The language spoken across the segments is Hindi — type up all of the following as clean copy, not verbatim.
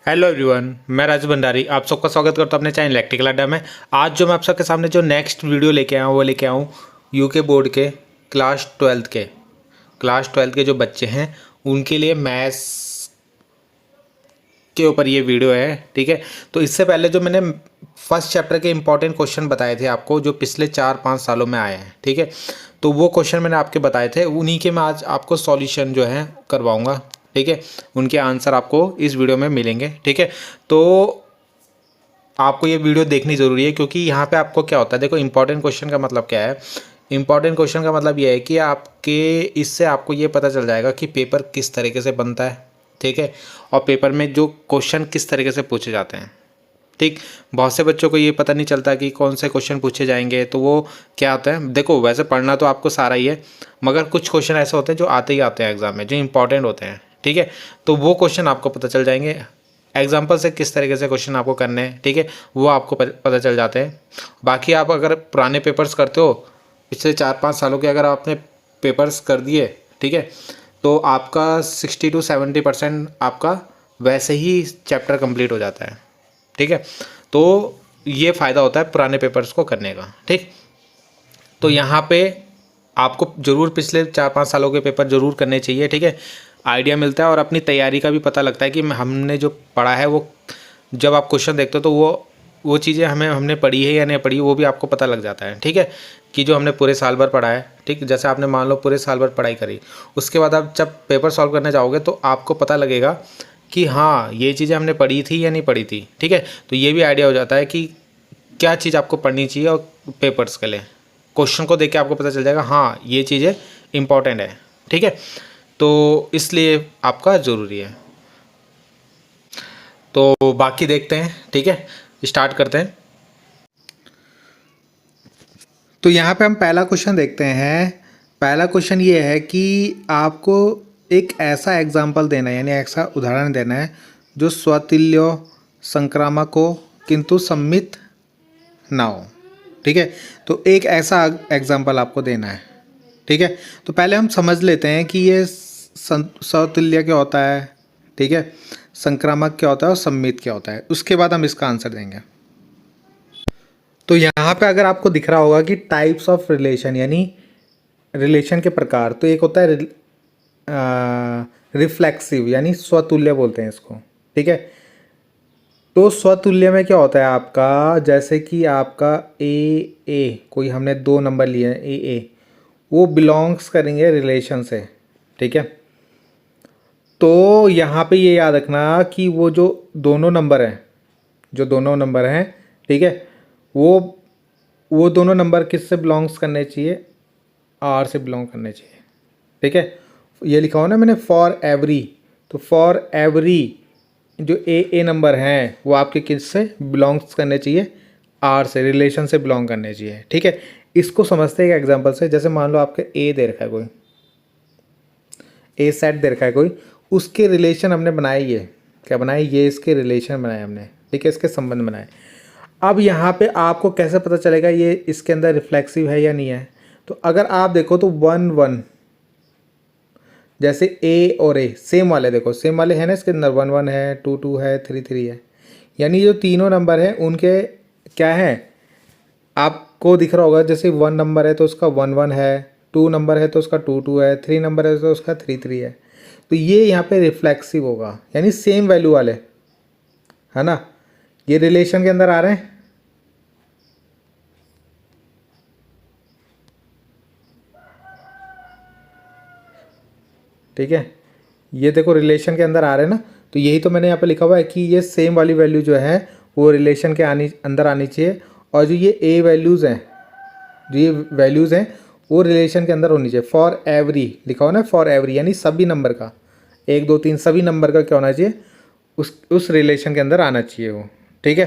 हेलो एवरीवन, मैं राजू भंडारी आप सबका स्वागत करता हूं अपने चैनल इलेक्ट्रिकल अड्डा में। आज जो मैं आप सबके सामने जो नेक्स्ट वीडियो लेके आया हूँ वो लेके आया हूँ यूके बोर्ड के क्लास ट्वेल्थ के जो बच्चे हैं उनके लिए मैथ्स के ऊपर ये वीडियो है। ठीक है, तो इससे पहले जो मैंने फर्स्ट चैप्टर के इंपॉर्टेंट क्वेश्चन बताए थे आपको, जो पिछले 4-5 सालों में आए हैं, ठीक है, तो वो क्वेश्चन मैंने आपके बताए थे, उन्हीं के मैं आज आपको सॉल्यूशन जो है करवाऊंगा। ठीक है, उनके आंसर आपको इस वीडियो में मिलेंगे। ठीक है, तो आपको ये वीडियो देखनी ज़रूरी है, क्योंकि यहाँ पे आपको क्या होता है, देखो इंपॉर्टेंट क्वेश्चन का मतलब क्या है। इंपॉर्टेंट क्वेश्चन का मतलब ये है कि आपके इससे आपको ये पता चल जाएगा कि पेपर किस तरीके से बनता है। ठीक है, और पेपर में जो क्वेश्चन किस तरीके से पूछे जाते हैं। ठीक, बहुत से बच्चों को ये पता नहीं चलता कि कौन से क्वेश्चन पूछे जाएंगे, तो वो क्या होता है, देखो वैसे पढ़ना तो आपको सारा ही है, मगर कुछ क्वेश्चन ऐसे होते हैं जो आते ही आते हैं एग्जाम में, जो इंपॉर्टेंट होते हैं। ठीक है, तो वो क्वेश्चन आपको पता चल जाएंगे, एग्जाम्पल से किस तरीके से क्वेश्चन आपको करने हैं। ठीक है, वो आपको पता चल जाते हैं। बाकी आप अगर पुराने पेपर्स करते हो, पिछले 4-5 सालों के अगर आपने पेपर्स कर दिए, ठीक है, तो आपका 60-70% आपका वैसे ही चैप्टर कंप्लीट हो जाता है। ठीक है, तो ये फ़ायदा होता है पुराने पेपर्स को करने का। ठीक, तो यहाँ पे आपको ज़रूर पिछले 4-5 सालों के पेपर ज़रूर करने चाहिए। ठीक है, आइडिया मिलता है और अपनी तैयारी का भी पता लगता है कि हमने जो पढ़ा है वो, जब आप क्वेश्चन देखते हो तो वो चीज़ें हमने पढ़ी है या नहीं पढ़ी, वो भी आपको पता लग जाता है। ठीक है, कि जो हमने पूरे साल भर पढ़ा है। ठीक, जैसे आपने मान लो पूरे साल भर पढ़ाई करी, उसके बाद आप जब पेपर सॉल्व करने जाओगे तो आपको पता लगेगा कि हाँ ये चीज़ें हमने पढ़ी थी या नहीं पढ़ी थी। ठीक है, तो ये भी आइडिया हो जाता है कि क्या चीज़ आपको पढ़नी चाहिए, और पेपर्स के लिए क्वेश्चन को देख के आपको पता चल जाएगा हाँ ये चीज़ें इंपॉर्टेंट है। ठीक है, तो इसलिए आपका ज़रूरी है। तो बाकी देखते हैं। ठीक है, स्टार्ट करते हैं। तो यहाँ पे हम पहला क्वेश्चन देखते हैं। पहला क्वेश्चन ये है कि आपको एक ऐसा एग्जाम्पल देना है, यानी ऐसा उदाहरण देना है जो स्वतुल्य, संक्रामक हो किंतु सम्मित ना हो। ठीक है, तो एक ऐसा एग्जाम्पल आपको देना है। ठीक है, तो पहले हम समझ लेते हैं कि ये स्वतुल्य क्या होता है, ठीक है, संक्रामक क्या होता है और सम्मित क्या होता है, उसके बाद हम इसका आंसर देंगे। तो यहाँ पे अगर आपको दिख रहा होगा कि टाइप्स ऑफ रिलेशन, यानी रिलेशन के प्रकार, तो एक होता है रिफ्लेक्सिव, यानी स्वतुल्य बोलते हैं इसको। ठीक है, तो स्वतुल्य में क्या होता है आपका, जैसे कि आपका ए कोई हमने 2 नंबर लिए हैं ए, वो बिलोंग्स करेंगे रिलेशन से। ठीक है, तो यहाँ पे ये याद रखना कि वो जो दोनों नंबर हैं, ठीक है, वो दोनों नंबर किस से बिलोंग्स करने चाहिए, आर से बिलोंग करने चाहिए। ठीक है, ये लिखा हो ना मैंने फॉर एवरी, तो फॉर एवरी जो ए नंबर हैं वो आपके किस से बिलोंग्स करने चाहिए, आर से, रिलेशन से बिलोंग करने चाहिए। ठीक है, इसको समझते हैं एक एग्जांपल से। जैसे मान लो आपके ए दे रखा है, कोई ए सेट दे रखा है कोई, उसके रिलेशन हमने बनाए, ये क्या बनाए, ये इसके रिलेशन बनाए हमने। ठीक है, इसके संबंध बनाए। अब यहाँ पे आपको कैसे पता चलेगा ये इसके अंदर रिफ्लेक्सिव है या नहीं है, तो अगर आप देखो तो 1-1, जैसे ए और ए सेम वाले, देखो सेम वाले हैं ना, इसके अंदर 1-1 है, 2-2 है, 3-3 है, यानी जो तीनों नंबर हैं उनके क्या है, आपको दिख रहा होगा। जैसे 1 नंबर है तो उसका 1-1 है, 2 नंबर है तो उसका 2-2 है, 3 नंबर है तो उसका 3-3 है। तो ये यहाँ पे रिफ्लेक्सिव होगा, यानी सेम वैल्यू वाले, है ना, ये रिलेशन के अंदर आ रहे हैं। ठीक है, ये देखो रिलेशन के अंदर आ रहे हैं ना, तो यही तो मैंने यहाँ पे लिखा हुआ है कि ये सेम वाली वैल्यू जो है वो रिलेशन के अंदर आनी चाहिए, और जो ये ए वैल्यूज़ हैं, जो ये वैल्यूज़ हैं वो रिलेशन के अंदर होनी चाहिए। फॉर एवरी लिखा हुआ ना, फॉर एवरी यानी सभी नंबर का, 1 2 3 सभी नंबर का क्या होना चाहिए, उस रिलेशन के अंदर आना चाहिए वो। ठीक है,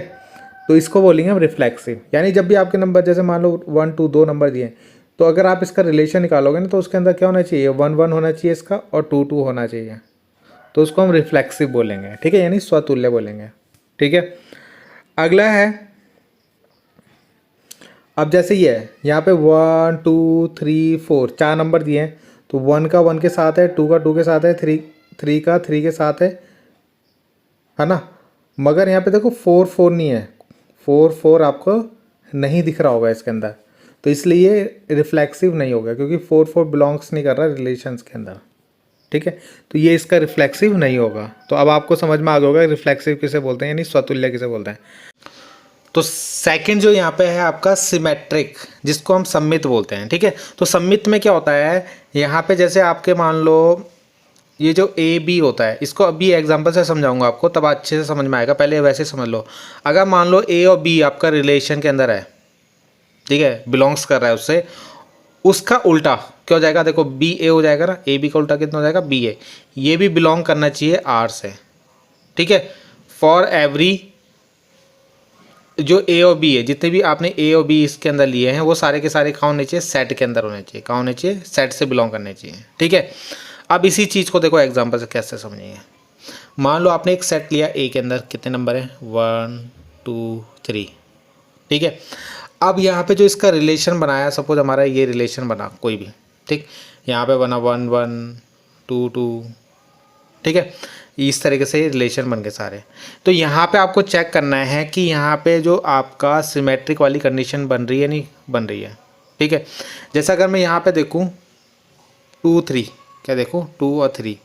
तो इसको बोलेंगे हम रिफ्लेक्सिव। यानी जब भी आपके नंबर, जैसे मान लो 1 2 2 नंबर दिए, तो अगर आप इसका रिलेशन निकालोगे ना, तो उसके अंदर क्या होना चाहिए, 1-1 होना चाहिए इसका, और 2-2 होना चाहिए, तो उसको हम रिफ्लेक्सिव बोलेंगे। ठीक है, यानी स्वतुल्य बोलेंगे। ठीक है, अगला है, अब जैसे ये है, यहाँ पे 1 2 3 4 4 नंबर दिए हैं, तो 1 का 1 के साथ है, 2 का 2 के साथ है, 3 का 3 के साथ है ना, मगर यहाँ पे देखो 4 4 नहीं है, 4 4 आपको नहीं दिख रहा होगा इसके अंदर, तो इसलिए ये रिफ्लेक्सिव नहीं होगा क्योंकि 4 4 बिलोंग्स नहीं कर रहा रिलेशंस के अंदर। ठीक है, तो ये इसका रिफ्लेक्सिव नहीं होगा। तो अब आपको समझ में आ गया होगा रिफ्लेक्सिव किसे बोलते हैं यानी स्वतुल्य किसे बोलते हैं। तो सेकंड जो यहाँ पे है आपका सिमेट्रिक, जिसको हम सममित बोलते हैं। ठीक है, तो सममित में क्या होता है, यहाँ पे जैसे आपके मान लो ये जो ए बी होता है, इसको अभी एग्जांपल से समझाऊंगा आपको, तब अच्छे से समझ में आएगा। पहले वैसे समझ लो, अगर मान लो ए और बी आपका रिलेशन के अंदर है, ठीक है, बिलोंग्स कर रहा है उससे, उसका उल्टा क्या हो जाएगा, देखो बी ए हो जाएगा ना, ए बी का उल्टा कितना हो जाएगा बी ए, ये भी बिलोंग करना चाहिए आर से। ठीक है, फॉर एवरी जो ए और बी है, जितने भी आपने ए और बी इसके अंदर लिए हैं वो सारे के सारे कहाँ होने चाहिए, सेट के अंदर होने चाहिए। कहाँ होने चाहिए, सेट से बिलोंग करने चाहिए। ठीक है, अब इसी चीज़ को देखो एग्जांपल से कैसे समझेंगे। मान लो आपने एक सेट लिया ए के अंदर, कितने नंबर हैं 1 2 3। ठीक है, अब यहाँ पे जो इसका रिलेशन बनाया, सपोज हमारा ये रिलेशन बना कोई भी, ठीक, यहाँ पे बना 1 1 2 2। ठीक है, इस तरीके से रिलेशन बन गए सारे। तो यहाँ पे आपको चेक करना है कि यहाँ पे जो आपका सिमेट्रिक वाली कंडीशन बन रही है नहीं बन रही है। ठीक है, जैसा अगर मैं यहाँ पे देखूँ 2 3, क्या देखो 2 और 3,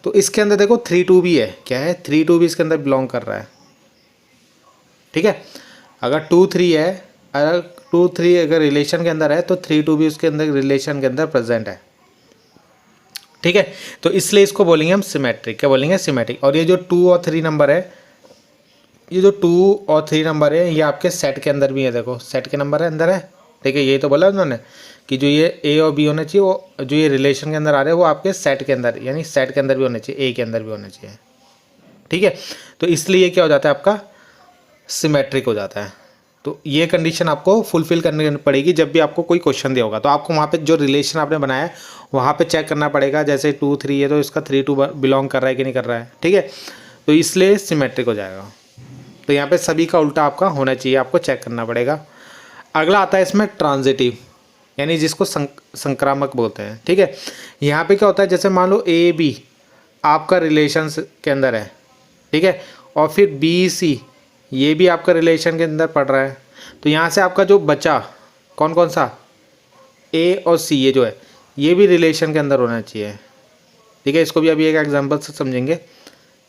तो इसके अंदर देखो 3 2 भी है, क्या है 3 2 भी इसके अंदर बिलोंग कर रहा है। ठीक है, अगर 2 3 है, अगर 2 3 अगर रिलेशन के अंदर है तो 3 2 भी उसके अंदर रिलेशन के अंदर प्रेजेंट है। ठीक है, तो इसलिए इसको बोलेंगे हम सिमेट्रिक। क्या बोलेंगे, सिमेट्रिक। और ये जो 2 और 3 नंबर है, ये जो 2 और 3 नंबर है ये आपके सेट के अंदर भी है, देखो सेट के नंबर है अंदर है। ठीक है, यही तो बोला उन्होंने कि जो ये ए और बी होने चाहिए, वो जो ये रिलेशन के अंदर आ रहे हैं वो आपके सेट के अंदर, यानी सेट के अंदर भी होने चाहिए, ए के अंदर भी होने चाहिए। ठीक है, तो इसलिए क्या हो जाता है आपका सिमेट्रिक हो जाता है। तो ये कंडीशन आपको फुलफिल करनी पड़ेगी जब भी आपको कोई क्वेश्चन दिया होगा। तो आपको वहाँ पे जो रिलेशन आपने बनाया है वहाँ पे चेक करना पड़ेगा, जैसे 2 3 है तो इसका 3 2 बिलोंग कर रहा है कि नहीं कर रहा है। ठीक है, तो इसलिए सिमेट्रिक हो जाएगा। तो यहाँ पे सभी का उल्टा आपका होना चाहिए, आपको चेक करना पड़ेगा। अगला आता है इसमें ट्रांजिटिव, यानी जिसको संक्रामक बोलते हैं। ठीक है, यहाँ पे क्या होता है, जैसे मान लो ए बी आपका रिलेशन के अंदर है, ठीक है, और फिर बी सी ये भी आपका रिलेशन के अंदर पड़ रहा है, तो यहाँ से आपका जो बचा कौन कौन सा, ए और सी, ये जो है ये भी रिलेशन के अंदर होना चाहिए। ठीक है, इसको भी अभी एक एग्जांपल से समझेंगे,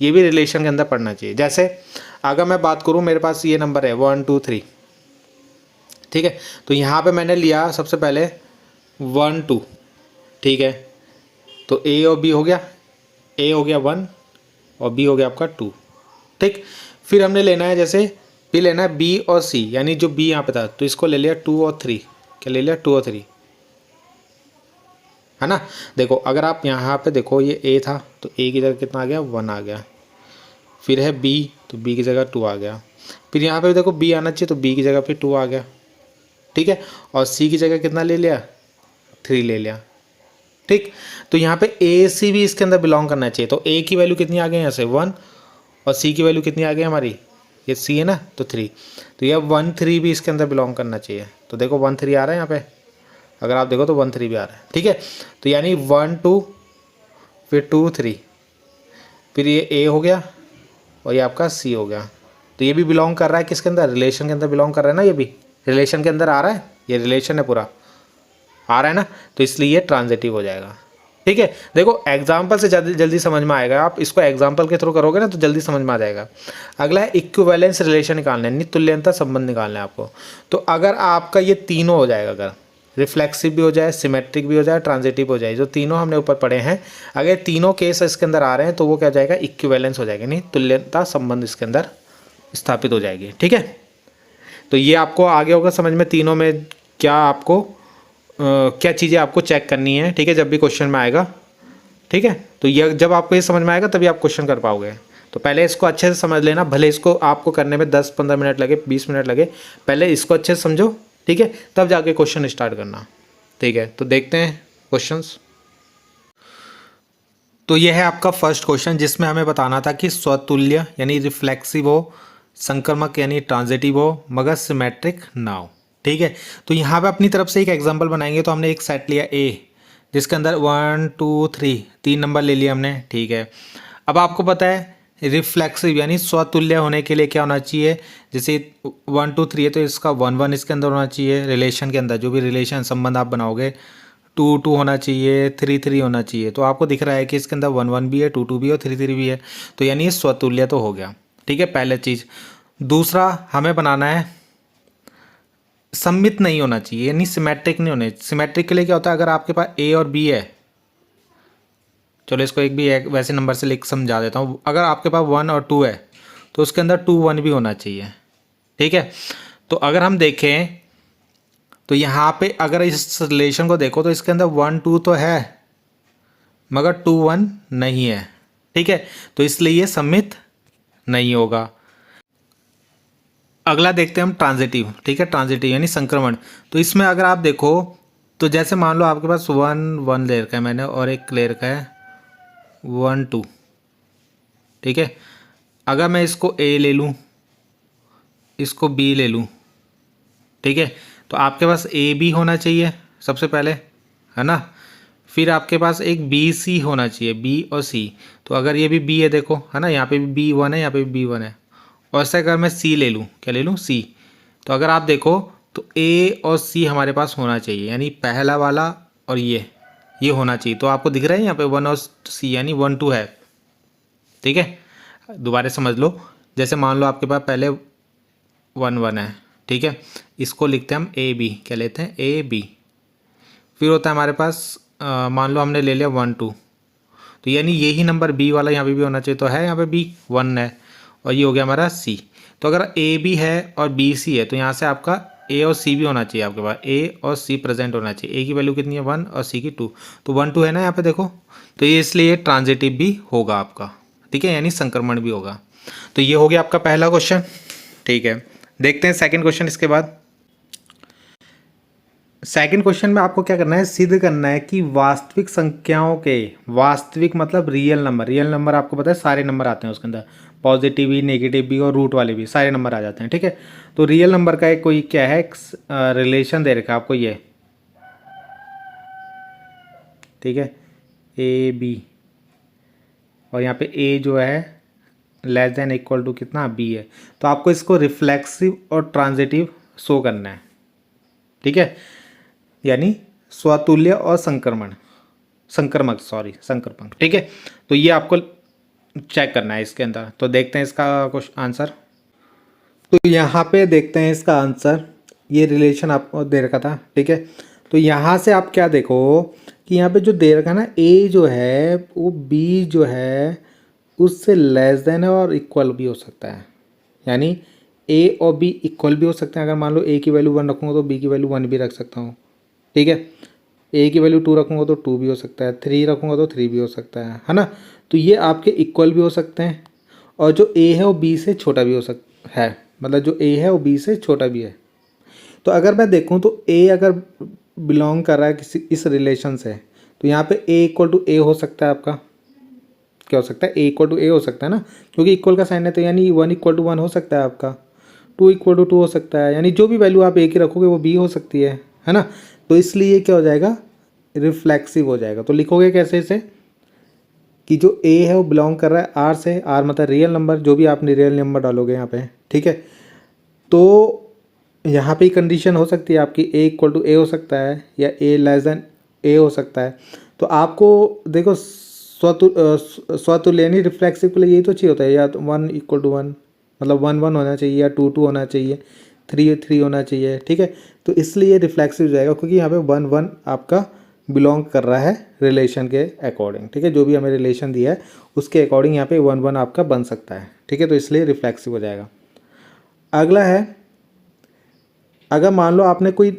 ये भी रिलेशन के अंदर पढ़ना चाहिए। जैसे अगर मैं बात करूँ, मेरे पास ये नंबर है 1 2 3। ठीक है, तो यहाँ पे मैंने लिया सबसे पहले 1 2। ठीक है, तो ए और बी हो गया, ए हो गया 1 और बी हो गया आपका 2। ठीक, फिर हमने लेना है, जैसे फिर लेना है बी और सी, यानी जो बी यहाँ पे था तो इसको ले लिया 2 और 3। क्या ले लिया 2 और 3, है ना। देखो अगर आप यहाँ पे देखो ये ए था तो ए की जगह कितना आ गया 1 आ गया, फिर है बी तो बी की जगह 2 आ गया, फिर यहाँ पे देखो बी आना चाहिए तो बी की जगह फिर 2 आ गया। ठीक है, और सी की जगह कितना ले लिया 3 ले लिया। ठीक, तो यहाँ पे ए सी भी इसके अंदर बिलोंग करना चाहिए, तो ए की वैल्यू कितनी आ गई यहाँ से 1 और सी की वैल्यू कितनी आ गई हमारी, ये सी है ना तो 3, तो यह 1 3 भी इसके अंदर बिलोंग करना चाहिए। तो देखो 1 3 आ रहा है यहाँ पे, अगर आप देखो तो 1 3 भी आ रहा है। ठीक है, तो यानी 1 2 फिर 2 3, फिर ये ए हो गया और ये आपका सी हो गया, तो ये भी बिलोंग कर रहा है किसके अंदर, रिलेशन के अंदर बिलोंग कर रहा है ना, ये भी रिलेशन के अंदर आ रहा है, ये रिलेशन है पूरा आ रहा है ना, तो इसलिए ये ट्रांजिटिव हो जाएगा। ठीक है, देखो एग्जाम्पल से जल्दी समझ में आएगा, आप इसको एग्जाम्पल के थ्रू करोगे ना तो जल्दी समझ में आ जाएगा। अगला है इक्विवेलेंस रिलेशन निकालना है, तुल्यता संबंध निकालना है आपको। तो अगर आपका ये तीनों हो जाएगा, अगर रिफ्लेक्सिव भी हो जाए, सिमेट्रिक भी हो जाए, ट्रांजिटिव हो जाए, जो तीनों हमने ऊपर पढ़े हैं, अगर तीनों केस इसके अंदर आ रहे हैं तो वो क्या हो जाएगा, इक्विवेलेंस हो जाएगा, नहीं तुल्यता संबंध इसके अंदर स्थापित हो जाएगी। ठीक है, तो ये आपको आगे होगा समझ में, तीनों में क्या आपको क्या चीज़ें आपको चेक करनी है। ठीक है, जब भी क्वेश्चन में आएगा। ठीक है, तो ये जब आपको ये समझ में आएगा तभी आप क्वेश्चन कर पाओगे। तो पहले इसको अच्छे से समझ लेना, भले इसको आपको करने में 10-15 मिनट लगे, 20 मिनट लगे, पहले इसको अच्छे से समझो। ठीक है, तब जाके क्वेश्चन स्टार्ट करना। ठीक है, तो देखते हैं क्वेश्चंस। तो यह है आपका फर्स्ट क्वेश्चन, जिसमें हमें बताना था कि स्वतुल्य यानी रिफ्लेक्सिव हो, संक्रमक यानी ट्रांजिटिव हो, मगर सिमेट्रिक ना हो। ठीक है, तो यहाँ पे अपनी तरफ से एक एग्जांपल बनाएंगे। तो हमने एक सेट लिया ए, जिसके अंदर 1 2 3 3 नंबर ले लिया हमने। ठीक है, अब आपको पता है रिफ्लेक्सिव यानी स्वतुल्य होने के लिए क्या होना चाहिए, जैसे 1 2 3 है तो इसका 1 1 इसके अंदर होना चाहिए, रिलेशन के अंदर जो भी रिलेशन संबंध आप बनाओगे 2 2 होना चाहिए, 3 3 होना चाहिए। तो आपको दिख रहा है कि इसके अंदर 1 1 भी है, 2 2 भी है और 3 3 भी है, तो यानी ये स्वतुल्य तो हो गया। ठीक है, पहले चीज़। दूसरा हमें बनाना है सममित नहीं होना चाहिए, यानी सिमेट्रिक नहीं होने। सिमेट्रिक के लिए क्या होता है, अगर आपके पास ए और बी है, चलो इसको एक भी एक वैसे नंबर से लिख समझा देता हूँ। अगर आपके पास 1 और 2 है तो उसके अंदर 2 1 भी होना चाहिए। ठीक है, तो अगर हम देखें तो यहाँ पे अगर इस रिलेशन को देखो तो इसके अंदर 1 2 तो है मगर 2 1 नहीं है। ठीक है, तो इसलिए ये सममित नहीं होगा। अगला देखते हैं हम ट्रांजिटिव। ठीक है, ट्रांजिटिव यानी संक्रमण। तो इसमें अगर आप देखो तो जैसे मान लो आपके पास 1 1 ले रखा है मैंने और एक ले रखा है 1 2। ठीक है, अगर मैं इसको ए ले लूँ, इसको बी ले लूँ, ठीक है, तो आपके पास ए बी होना चाहिए सबसे पहले, है ना। फिर आपके पास एक बी सी होना चाहिए, बी और सी। तो अगर ये भी बी है देखो, है ना, यहाँ पे भी बी 1 है, यहाँ पे भी बी 1 है। और ऐसा अगर मैं सी ले लूँ, क्या ले लूँ, सी, तो अगर आप देखो तो ए और सी हमारे पास होना चाहिए, यानी पहला वाला और ये होना चाहिए। तो आपको दिख रहा है यहाँ पे 1 और सी यानी 1 2 है। ठीक है, दोबारा समझ लो। जैसे मान लो आपके पास पहले 1 1 है, ठीक है, इसको लिखते हैं हम ए बी, क्या लेते हैं, ए बी। फिर होता है हमारे पास मान लो हमने ले लिया 1 2, तो यानी यही नंबर बी वाला यहाँ पे भी होना चाहिए, तो है यहाँ पे बी 1 है और ये हो गया हमारा सी। तो अगर ए बी है और बी सी है तो यहाँ से आपका ए और सी भी होना चाहिए, आपके पास ए और सी प्रेजेंट होना चाहिए। ए की वैल्यू कितनी है 1 और सी की 2, तो 1 2 है ना यहाँ पे देखो, तो ये इसलिए ट्रांजिटिव भी होगा आपका। ठीक है, यानी संक्रमण भी होगा। तो ये हो गया आपका पहला क्वेश्चन। ठीक है, देखते हैं सेकंड क्वेश्चन। इसके बाद सेकंड क्वेश्चन में आपको क्या करना है, सिद्ध करना है कि वास्तविक संख्याओं के, वास्तविक मतलब रियल नंबर, रियल नंबर आपको पता है सारे नंबर आते हैं उसके अंदर, पॉजिटिव भी, नेगेटिव भी और रूट वाले भी, सारे नंबर आ जाते हैं। ठीक है, तो रियल नंबर का एक कोई क्या है रिलेशन दे रखा है आपको ये, ठीक है, ए बी, और यहाँ पे ए जो है लेस देन इक्वल टू कितना, बी है। तो आपको इसको रिफ्लेक्सिव और ट्रांजिटिव शो करना है। ठीक है, यानी स्वतुल्य और संक्रमक, सॉरी संक्रमक। ठीक है, तो ये आपको चेक करना है इसके अंदर। तो देखते हैं इसका आंसर। तो यहाँ पे देखते हैं इसका आंसर। ये रिलेशन आपको दे रखा था, ठीक है। तो यहाँ से आप क्या देखो कि यहाँ पे जो दे रखा है ना, ए जो है वो बी जो है उससे लेस देन है और इक्वल भी हो सकता है, यानी ए और बी इक्वल भी हो सकते हैं। अगर मान लो ए की वैल्यू 1 रखूँगा तो बी की वैल्यू 1 भी रख सकता हूँ। ठीक है, ए की वैल्यू 2 रखूँगा तो 2 भी हो सकता है, 3 रखूँगा तो 3 भी हो सकता है ना। तो ये आपके इक्वल भी हो सकते हैं, और जो ए है वो बी से छोटा भी हो सकता है, मतलब जो ए है वो बी से छोटा भी है। तो अगर मैं देखूँ तो ए अगर बिलोंग कर रहा है किसी इस रिलेशन से, तो यहाँ पे ए इक्वल टू ए हो सकता है आपका, क्या हो सकता है, ए इक्वल टू ए हो सकता है ना, क्योंकि इक्वल का साइन है, तो यानी 1 इक्वल टू 1 हो सकता है आपका, 2 इक्वल टू 2 हो सकता है, यानी जो भी वैल्यू आप ए की रखोगे वो बी हो सकती है ना। तो इसलिए क्या हो जाएगा, रिफ्लेक्सिव हो जाएगा। तो लिखोगे कैसे इसे, कि जो ए है वो बिलोंग कर रहा है आर से, आर मतलब रियल नंबर, जो भी आपने रियल नंबर डालोगे यहाँ पे, ठीक है। तो यहाँ पे कंडीशन हो सकती है आपकी ए इक्वल टू ए हो सकता है या ए लेस देन ए हो सकता है। तो आपको देखो स्वतुल्य यानी रिफ्लेक्सिव के लिए यही तो चाहिए होता है, या तो 1 इक्वल टू 1 मतलब 1 1 होना चाहिए, या 2 2 होना चाहिए, 3 3 होना चाहिए। ठीक है, तो इसलिए रिफ्लेक्सिव जाएगा क्योंकि यहाँ पे 1 1 आपका बिलोंग कर रहा है रिलेशन के अकॉर्डिंग। ठीक है, जो भी हमें रिलेशन दिया है उसके अकॉर्डिंग यहाँ पे 1 1 आपका बन सकता है। ठीक है, तो इसलिए रिफ्लेक्सिव हो जाएगा। अगला है, अगर मान लो आपने कोई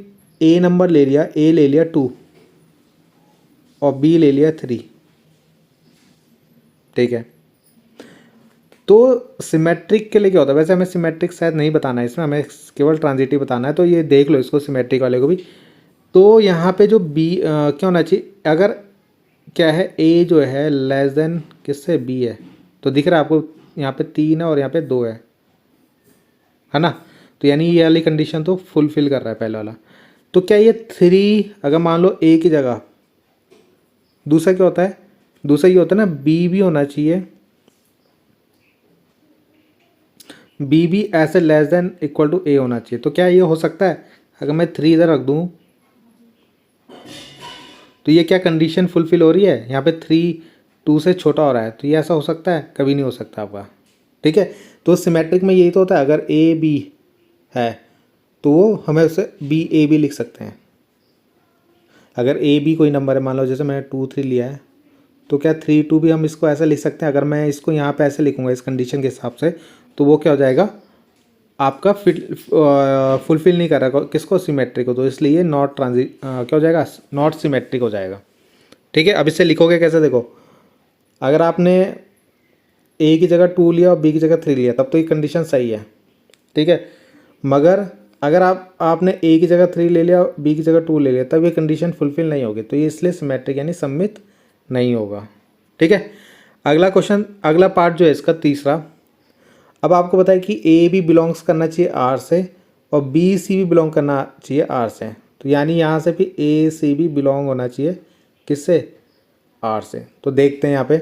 ए नंबर ले लिया, ए ले लिया 2 और बी ले लिया 3, ठीक है। तो सिमेट्रिक के लिए क्या होता है, वैसे हमें सिमेट्रिक शायद नहीं बताना है इसमें, हमें केवल ट्रांजिटिव बताना है, तो ये देख लो इसको सिमेट्रिक वाले को भी। तो यहाँ पे जो बी क्या होना चाहिए, अगर क्या है ए जो है लेस देन किससे, बी है, तो दिख रहा है आपको यहाँ पे 3 है और यहाँ पे 2 है ना। तो यानी ये वाली कंडीशन तो फुलफिल कर रहा है पहले वाला। तो क्या ये 3 अगर मान लो ए की जगह, दूसरा क्या होता है, दूसरा ये होता है ना बी भी होना चाहिए बी भी ऐसे लेस देन इक्वल टू ए होना चाहिए। तो क्या ये हो सकता है? अगर मैं 3 इधर रख दूँ तो ये क्या कंडीशन फुलफिल हो रही है? यहाँ पे 3 2 से छोटा हो रहा है, तो ये ऐसा हो सकता है? कभी नहीं हो सकता आपका। ठीक है, तो सिमेट्रिक में यही तो होता है। अगर ए बी है तो वो हमें उसे बी ए बी लिख सकते हैं। अगर ए बी कोई नंबर है, मान लो जैसे मैंने 2 3 लिया है, तो क्या 3 2 भी हम इसको ऐसा लिख सकते हैं? अगर मैं इसको यहाँ पे ऐसे लिखूँगा इस कंडीशन के हिसाब से, तो वो क्या हो जाएगा? आपका फुलफिल नहीं कर रहा किसको? सिमेट्रिक को। तो इसलिए नॉट क्या हो जाएगा? नॉट सिमेट्रिक हो जाएगा। ठीक है, अब इसे लिखोगे कैसे? देखो, अगर आपने ए की जगह 2 लिया और बी की जगह 3 लिया, तब तो ये कंडीशन सही है। ठीक है, मगर अगर आपने ए की जगह 3 ले लिया और बी की जगह 2 ले लिया, तब ये कंडीशन फुलफिल नहीं होगी। तो ये इसलिए सिमेट्रिक यानी सममित नहीं होगा। ठीक है, अगला क्वेश्चन, अगला पार्ट जो है इसका तीसरा। अब आपको पता है कि ए भी बिलोंग्स करना चाहिए आर से और बी सी भी बिलोंग करना चाहिए आर से। तो यानी यहाँ से भी ए सी भी बिलोंग होना चाहिए किससे? आर से। तो देखते हैं यहाँ पे,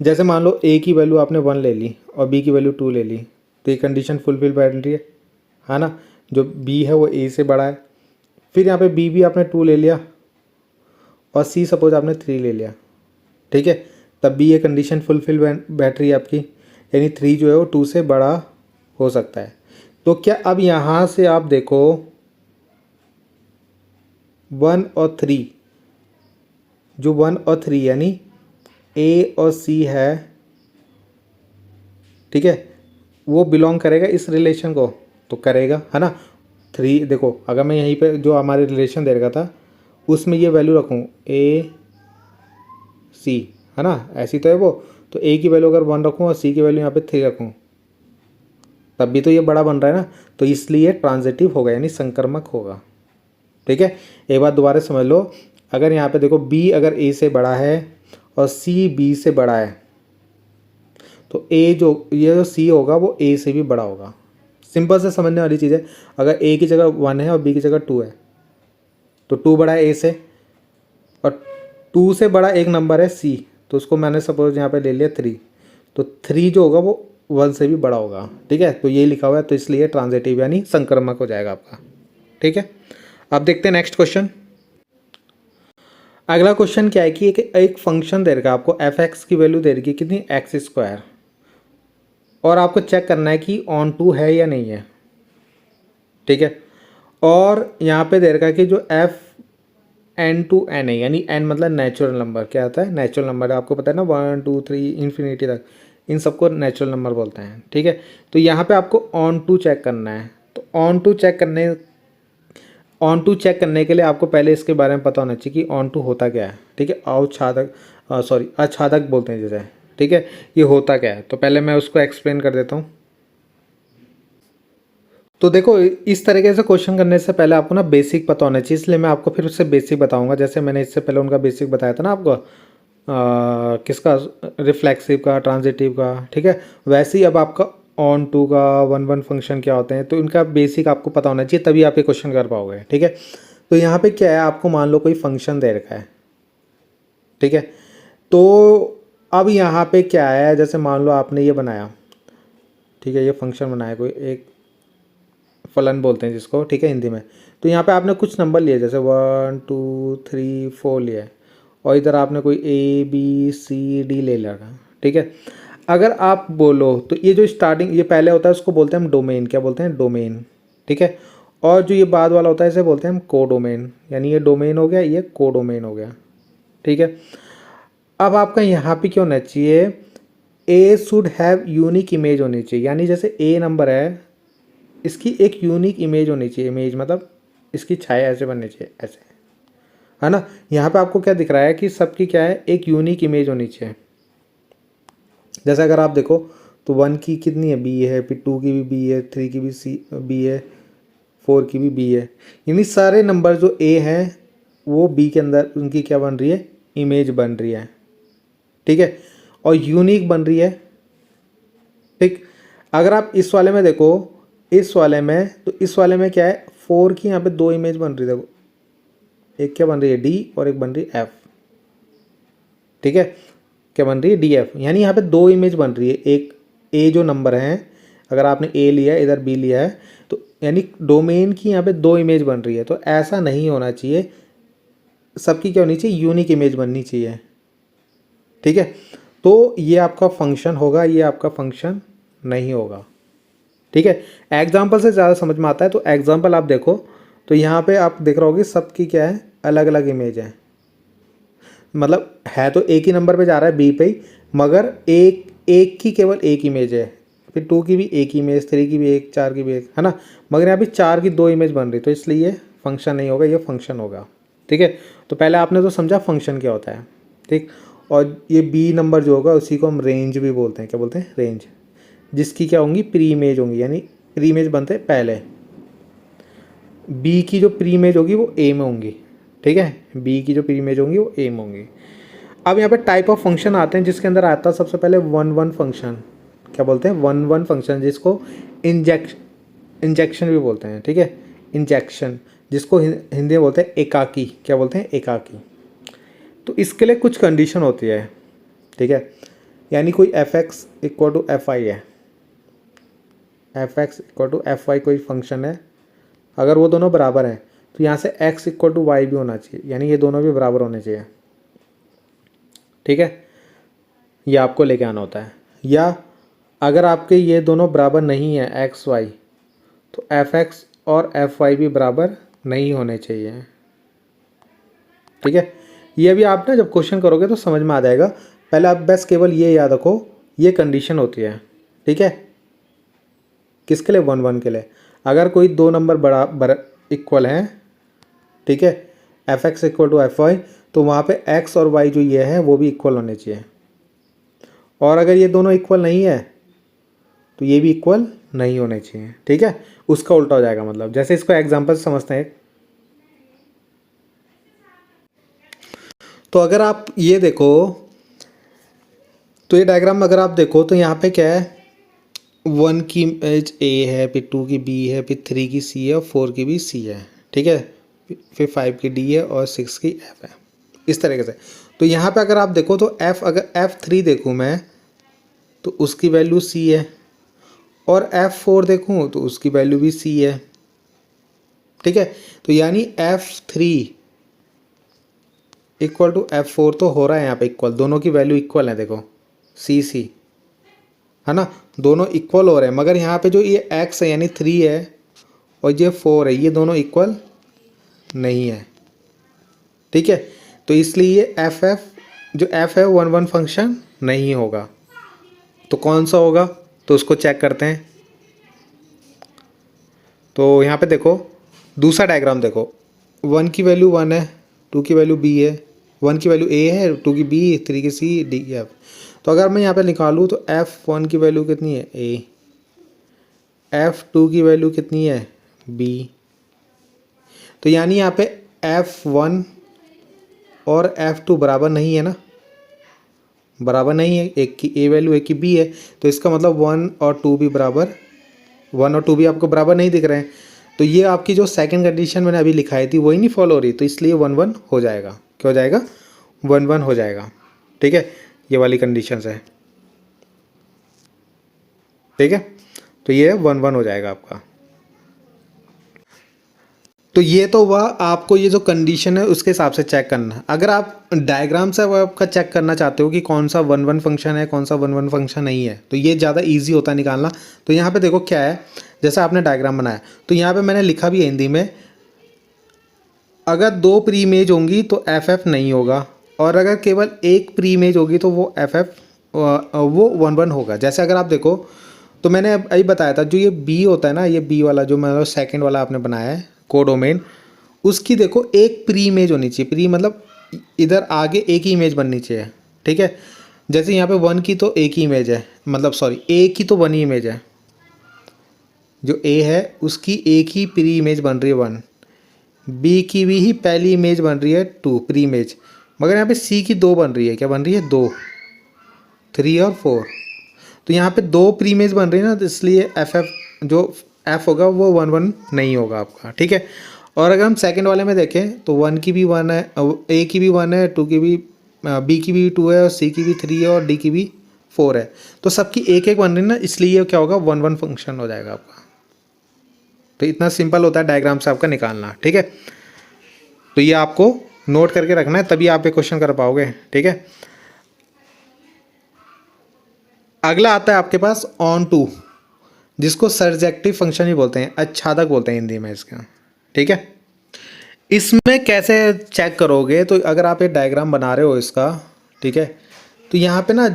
जैसे मान लो ए की वैल्यू आपने 1 ले ली और बी की वैल्यू 2 ले ली, तो ये कंडीशन फुलफिल बैठ रही है ना? जो बी है वो ए से बड़ा है। फिर यहाँ पे बी भी आपने 2 ले लिया और सी सपोज आपने 3 ले लिया। ठीक है, तब भी ये कंडीशन फुलफिल बैठ रही है आपकी, यानी 3 जो है वो 2 से बड़ा हो सकता है। तो क्या अब यहाँ से आप देखो 1 और 3, जो 1 और 3 यानी ए और सी है, ठीक है, वो बिलोंग करेगा इस रिलेशन को? तो करेगा, है ना? 3 देखो, अगर मैं यहीं पे जो हमारे रिलेशन दे रखा था उसमें ये वैल्यू रखूँ ए सी, है ना? ऐसी तो है वो। तो ए की वैल्यू अगर 1 रखूँ और सी की वैल्यू यहाँ पे 3 रखूँ, तब भी तो ये बड़ा बन रहा है ना? तो इसलिए ट्रांजिटिव होगा यानी संक्रमक होगा। ठीक है, एक बात दोबारा समझ लो, अगर यहाँ पे देखो बी अगर ए से बड़ा है और सी बी से बड़ा है, तो ए जो ये जो सी होगा वो ए से भी बड़ा होगा। सिंपल से समझने वाली चीज़ है। अगर ए की जगह 1 है और बी की जगह 2 है, तो 2 बड़ा है ए से, और 2 से बड़ा एक नंबर है सी, तो उसको मैंने सपोज यहाँ पे ले लिया 3, तो 3 जो होगा वो 1 से भी बड़ा होगा। ठीक है, तो ये लिखा हुआ है, तो इसलिए ट्रांजिटिव यानी संक्रमक हो जाएगा आपका। ठीक है, अब देखते हैं नेक्स्ट क्वेश्चन। अगला क्वेश्चन क्या है कि एक फंक्शन दे रखा है आपको, एफ एक्स की वैल्यू दे रखी है कितनी? एक्स स्क्वायर, और आपको चेक करना है कि ऑन टू है या नहीं है। ठीक है, और यहाँ पे दे रखा है कि जो एफ एन टू एन है, यानी एन मतलब नेचुरल नंबर। क्या आता है? Natural number. आपको पता है ना, 1 2 3 इन्फिनिटी तक, इन सबको नेचुरल नंबर बोलते हैं। ठीक है, तो यहाँ पे आपको ऑन टू चेक करना है। तो ऑन टू चेक करने के लिए आपको पहले इसके बारे में पता होना चाहिए कि ऑन टू होता क्या है। ठीक है, आच्छादक बोलते हैं जैसे। ठीक है, ये होता क्या है? तो पहले मैं उसको एक्सप्लेन कर देता हूँ। तो देखो, इस तरीके से क्वेश्चन करने से पहले आपको ना बेसिक पता होना चाहिए, इसलिए मैं आपको फिर उससे बेसिक बताऊंगा। जैसे मैंने इससे पहले उनका बेसिक बताया था ना आपको, किसका? रिफ्लेक्सिव का, ट्रांजिटिव का। ठीक है, वैसे ही अब आपका ऑन टू का, वन वन फंक्शन क्या होते हैं, तो इनका बेसिक आपको पता होना चाहिए, तभी आप ये क्वेश्चन कर पाओगे। ठीक है, तो यहाँ पे क्या है, आपको मान लो कोई फंक्शन दे रखा है। ठीक है, तो अब यहाँ पे क्या है, जैसे मान लो आपने ये बनाया, ठीक है, ये फंक्शन बनाया कोई एक, फलन बोलते हैं जिसको, ठीक है, हिंदी में। तो यहाँ पे आपने कुछ नंबर लिए, जैसे 1 2 3 4 लिया है, और इधर आपने कोई ए बी सी डी ले लगा। ठीक है, अगर आप बोलो तो ये जो स्टार्टिंग, ये पहले होता है उसको बोलते हैं हम डोमेन। क्या बोलते हैं? डोमेन। ठीक है, और जो ये बाद वाला होता है इसे बोलते हैं हम कोडोमेन, यानी ये डोमेन हो गया, ये कोडोमेन हो गया। ठीक है, अब आपका यहाँ पे क्या होना चाहिए? ए शुड हैव यूनिक इमेज होनी चाहिए, यानी जैसे ए नंबर है, इसकी एक यूनिक इमेज होनी चाहिए। इमेज मतलब इसकी छाया ऐसे बननी चाहिए, ऐसे, है ना? यहाँ पे आपको क्या दिख रहा है कि सबकी क्या है? एक यूनिक इमेज होनी चाहिए। जैसे अगर आप देखो तो 1 की कितनी है? बी है, फिर 2 की भी बी है, 3 की भी बी है, 4 की भी बी है, यानी सारे नंबर जो ए हैं वो बी के अंदर उनकी क्या बन रही है? इमेज बन रही है। ठीक है, और यूनिक बन रही है। ठीक, अगर आप इस वाले में देखो, इस वाले में, तो इस वाले में क्या है? 4 की यहाँ पे 2 इमेज बन रही है। देखो, एक क्या बन रही है? डी, और एक बन रही है एफ। ठीक है, क्या बन रही है? डी एफ, यानी यहाँ पे 2 इमेज बन रही है, एक ए जो नंबर हैं, अगर आपने ए लिया है इधर बी लिया है, तो यानी डोमेन की यहाँ पे 2 इमेज बन रही है। तो ऐसा नहीं होना चाहिए, सबकी क्या होनी चाहिए, यूनिक इमेज बननी चाहिए। ठीक है, तो ये आपका फंक्शन होगा, ये आपका फंक्शन नहीं होगा। ठीक है, एग्जाम्पल से ज़्यादा समझ में आता है। तो एग्जाम्पल आप देखो, तो यहाँ पे आप देख रहे होगे सबकी क्या है, अलग अलग इमेज है। मतलब है तो एक ही नंबर पे जा रहा है बी पे ही, मगर एक की केवल एक इमेज है, फिर 2 की भी एक इमेज, 3 की भी एक, 4 की भी एक, है ना। मगर यहाँ पे 4 की 2 इमेज बन रही, तो इसलिए ये फंक्शन नहीं होगा, ये फंक्शन होगा। ठीक है, तो पहले आपने तो समझा फंक्शन क्या होता है। ठीक, और ये बी नंबर जो होगा उसी को हम रेंज भी बोलते हैं। क्या बोलते हैं, रेंज, जिसकी क्या होंगी, प्री इमेज होंगी, यानी प्री इमेज बनते हैं पहले। बी की जो प्री इमेज होगी वो ए में होंगी। ठीक है, बी की जो प्री इमेज होंगी वो ए में होंगी। अब यहाँ पे टाइप ऑफ फंक्शन आते हैं, जिसके अंदर आता है सबसे पहले 1-1 फंक्शन। क्या बोलते हैं, 1-1 फंक्शन, जिसको इंजेक्शन भी बोलते हैं। ठीक है, इंजेक्शन, जिसको हिंदी में बोलते हैं एकाकी। क्या बोलते हैं, एकाकी। तो इसके लिए कुछ कंडीशन होती है। ठीक है, यानी कोई fx इक्वल टू fi है, fx इक्वल टू fi कोई फंक्शन है, अगर वो दोनों बराबर हैं तो यहाँ से x इक्वल टू y भी होना चाहिए, यानी ये दोनों भी बराबर होने चाहिए। ठीक है, ये आपको लेके आना होता है। या अगर आपके ये दोनों बराबर नहीं है x y, तो fx और fy भी बराबर नहीं होने चाहिए। ठीक है, ये भी आप ना जब क्वेश्चन करोगे तो समझ में आ जाएगा। पहले आप बस केवल ये याद रखो, ये कंडीशन होती है। ठीक है, किसके लिए, 1-1 के लिए। अगर कोई 2 नंबर इक्वल हैं, ठीक है, fx इक्वल टू fy, तो वहाँ पे x और y जो ये है वो भी इक्वल होने चाहिए। और अगर ये दोनों इक्वल नहीं है तो ये भी इक्वल नहीं होने चाहिए। ठीक है, उसका उल्टा हो जाएगा। मतलब जैसे इसको एग्जांपल से समझते हैं। तो अगर आप ये देखो, तो ये डायग्राम अगर आप देखो तो यहाँ पे क्या है, 1 की इमेज A है, फिर 2 की B है, फिर 3 की C है और 4 की भी C है। ठीक है, फिर 5 की D है और 6 की F है, इस तरीके से। तो यहाँ पे अगर आप देखो तो अगर F3 देखूँ मैं तो उसकी वैल्यू C है, और F4 देखूँ तो उसकी वैल्यू भी C है। ठीक है, तो यानी F3 इक्वल टू F4 तो हो रहा है यहाँ पे इक्वल, दोनों की वैल्यू इक्वल है। देखो C है ना, दोनों इक्वल हो रहे हैं। मगर यहाँ पे जो ये x है यानी 3 है और ये 4 है, ये दोनों इक्वल नहीं है। ठीक है, तो इसलिए ये जो f है 1-1 फंक्शन नहीं होगा। तो कौन सा होगा, तो उसको चेक करते हैं। तो यहाँ पे देखो दूसरा डायग्राम देखो, 1 की वैल्यू 1 है, 2 की वैल्यू b है, 1 की वैल्यू a है, 2 की b, 3 की c, d की f। तो अगर मैं यहाँ पे निकालूँ तो F1 की वैल्यू कितनी है, A, F2 की वैल्यू कितनी है, B। तो यानी यहाँ पे F1 और F2 बराबर नहीं है ना, बराबर नहीं है। एक की A वैल्यू, एक की B है, तो इसका मतलब 1 और 2 भी बराबर, 1 और 2 भी आपको बराबर नहीं दिख रहे हैं। तो ये आपकी जो सेकंड कंडीशन मैंने अभी लिखाई थी वही नहीं फॉलो हो रही, तो इसलिए 1-1 हो जाएगा। क्या हो जाएगा, 1-1 हो जाएगा। ठीक है, ये वाली कंडीशन है। ठीक है, तो ये 1-1 हो जाएगा आपका। तो ये तो वह आपको ये जो कंडीशन है उसके हिसाब से चेक करना। अगर आप डायग्राम से वो आपका चेक करना चाहते हो कि कौन सा 1-1 फंक्शन है, कौन सा 1-1 फंक्शन नहीं है, तो ये ज़्यादा इजी होता है निकालना। तो यहाँ पे देखो क्या है, जैसे आपने डायग्राम बनाया तो यहाँ पे मैंने लिखा भी है हिंदी में, अगर 2 प्री इमेज होंगी तो FF नहीं होगा, और अगर केवल एक प्री इमेज होगी तो वो FF वो 1-1 होगा। जैसे अगर आप देखो तो मैंने अभी बताया था, जो ये B होता है ना, ये B वाला जो मतलब सेकंड वाला आपने बनाया है कोडोमेन, उसकी देखो एक प्री इमेज होनी चाहिए। प्री मतलब इधर आगे एक ही इमेज बननी चाहिए। ठीक है, जैसे यहाँ पे 1 की तो एक ही इमेज है, मतलब सॉरी A की तो 1 ही इमेज है, जो A है उसकी एक ही प्री इमेज बन रही है 1, B की भी ही पहली इमेज बन रही है 2 प्री इमेज, मगर यहाँ पे C की 2 बन रही है। क्या बन रही है, 2, 3 और 4। तो यहाँ पे 2 प्री इमेज बन रही है ना, तो इसलिए FF जो F होगा वो 1-1 नहीं होगा आपका। ठीक है, और अगर हम सेकंड वाले में देखें तो 1 की भी 1 है, A की भी 1 है, 2 की भी, B की भी 2 है, और C की भी 3 है, और D की भी 4 है, तो सबकी एक एक बन रही ना, इसलिए ये क्या होगा 1 1 फंक्शन हो जाएगा आपका। तो इतना सिंपल होता है डायग्राम से आपका निकालना, ठीक है। तो ये आपको नोट करके रखना है, तभी आप ये क्वेश्चन कर पाओगे, ठीक है। अगला आता है आपके पास ऑन टू, जिसको सर्जेक्टिव फंक्शन ही बोलते हैं, आच्छादक बोलते हैं हिंदी में इसका, ठीक है। इसमें कैसे चेक करोगे, तो अगर आप ये डायग्राम बना रहे हो इसका, ठीक है, तो यहाँ पे ना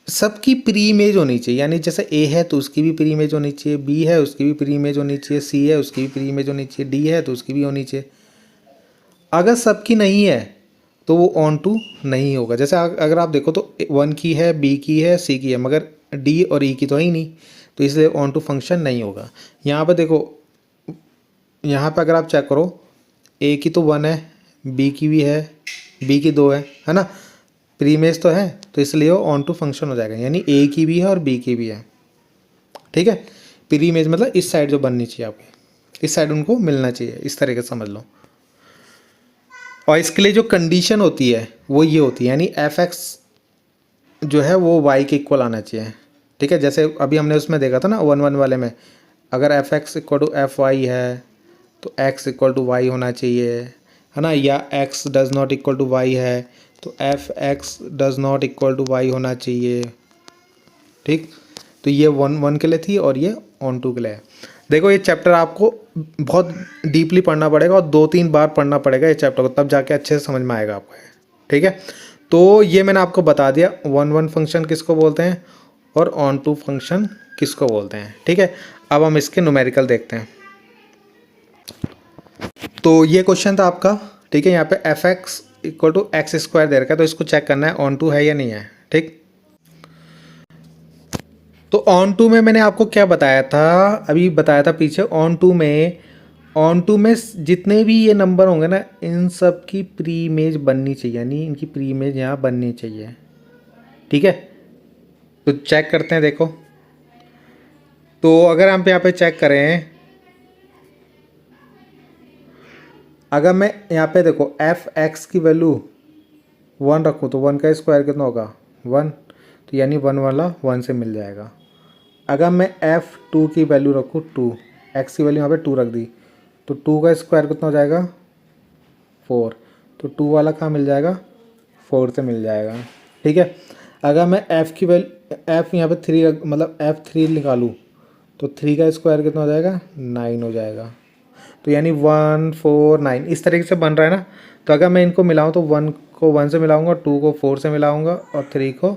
सबकी प्री इमेज होनी चाहिए, यानी जैसे ए है तो उसकी भी प्री इमेज होनी चाहिए, बी है उसकी भी प्री इमेज होनी चाहिए, सी है उसकी भी प्री इमेज होनी चाहिए, डी है तो उसकी भी होनी चाहिए। अगर सबकी नहीं है तो वो ऑन टू नहीं होगा। जैसे अगर आप देखो तो 1 की है, बी की है, सी की है, मगर डी और ई की तो है ही नहीं, तो इसलिए ऑन टू फंक्शन नहीं होगा। यहाँ पर देखो, यहाँ पर अगर आप चेक करो, ए की तो 1 है, बी की भी है, बी की 2 है ना, प्री इमेज तो है, तो इसलिए वो ऑन टू फंक्शन हो जाएगा, यानी ए की भी है और बी की भी है, ठीक है। प्री इमेज मतलब इस साइड जो बननी चाहिए आपकी, इस साइड उनको मिलना चाहिए, इस तरीके से समझ लो। और इसके लिए जो कंडीशन होती है वो ये होती है, यानी एफ एक्स जो है वो वाई के इक्वल आना चाहिए, ठीक है। जैसे अभी हमने उसमें देखा था ना 1 1 वाले में, अगर F x equal to F Y है तो एक्स इक्वल टू वाई होना चाहिए, है ना, या X does not equal to Y है तो F X does not equal to Y होना चाहिए, ठीक। तो ये 1 1 के लिए थी और ये ऑन टू के लिए है। देखो ये चैप्टर आपको बहुत डीपली पढ़ना पड़ेगा और 2-3 बार पढ़ना पड़ेगा ये चैप्टर को, तब जाके अच्छे से समझ में आएगा आपको, ठीक है। तो ये मैंने आपको बता दिया 1 1 फंक्शन किसको बोलते हैं और ऑन टू फंक्शन किसको बोलते हैं, ठीक है। अब हम इसके न्यूमेरिकल देखते हैं। तो ये क्वेश्चन था आपका, ठीक है। यहाँ पे F x equal to X square दे रखा है, तो इसको चेक करना है ऑन टू है या नहीं है, ठीक। तो ऑन टू में मैंने आपको क्या बताया था, अभी बताया था पीछे, ऑन टू में जितने भी ये नंबर होंगे ना, इन सब की प्री इमेज बननी चाहिए, यानी इनकी प्री इमेज यहाँ बननी चाहिए, ठीक है। तो चेक करते हैं, देखो तो अगर हम यहाँ पे चेक करें, अगर मैं यहाँ पे देखो एफ एक्स की वैल्यू 1 रखूँ तो 1 का स्क्वायर कितना होगा 1, तो यानी 1 वाला 1 से मिल जाएगा। अगर मैं f2 की वैल्यू रखूँ 2, x की वैल्यू यहाँ पे 2 रख दी, तो 2 का स्क्वायर कितना हो जाएगा 4, तो 2 वाला कहाँ मिल जाएगा 4 से मिल जाएगा, ठीक है। अगर मैं f की वैल्यू f यहाँ पे 3 मतलब f3 निकालूँ तो 3 का स्क्वायर कितना हो जाएगा 9 हो जाएगा, तो यानी 1 4 9 इस तरीके से बन रहा है ना। तो अगर मैं इनको मिलाऊँ तो 1 को 1 से मिलाऊंगा, 2 को 4 से मिलाऊंगा और 3 को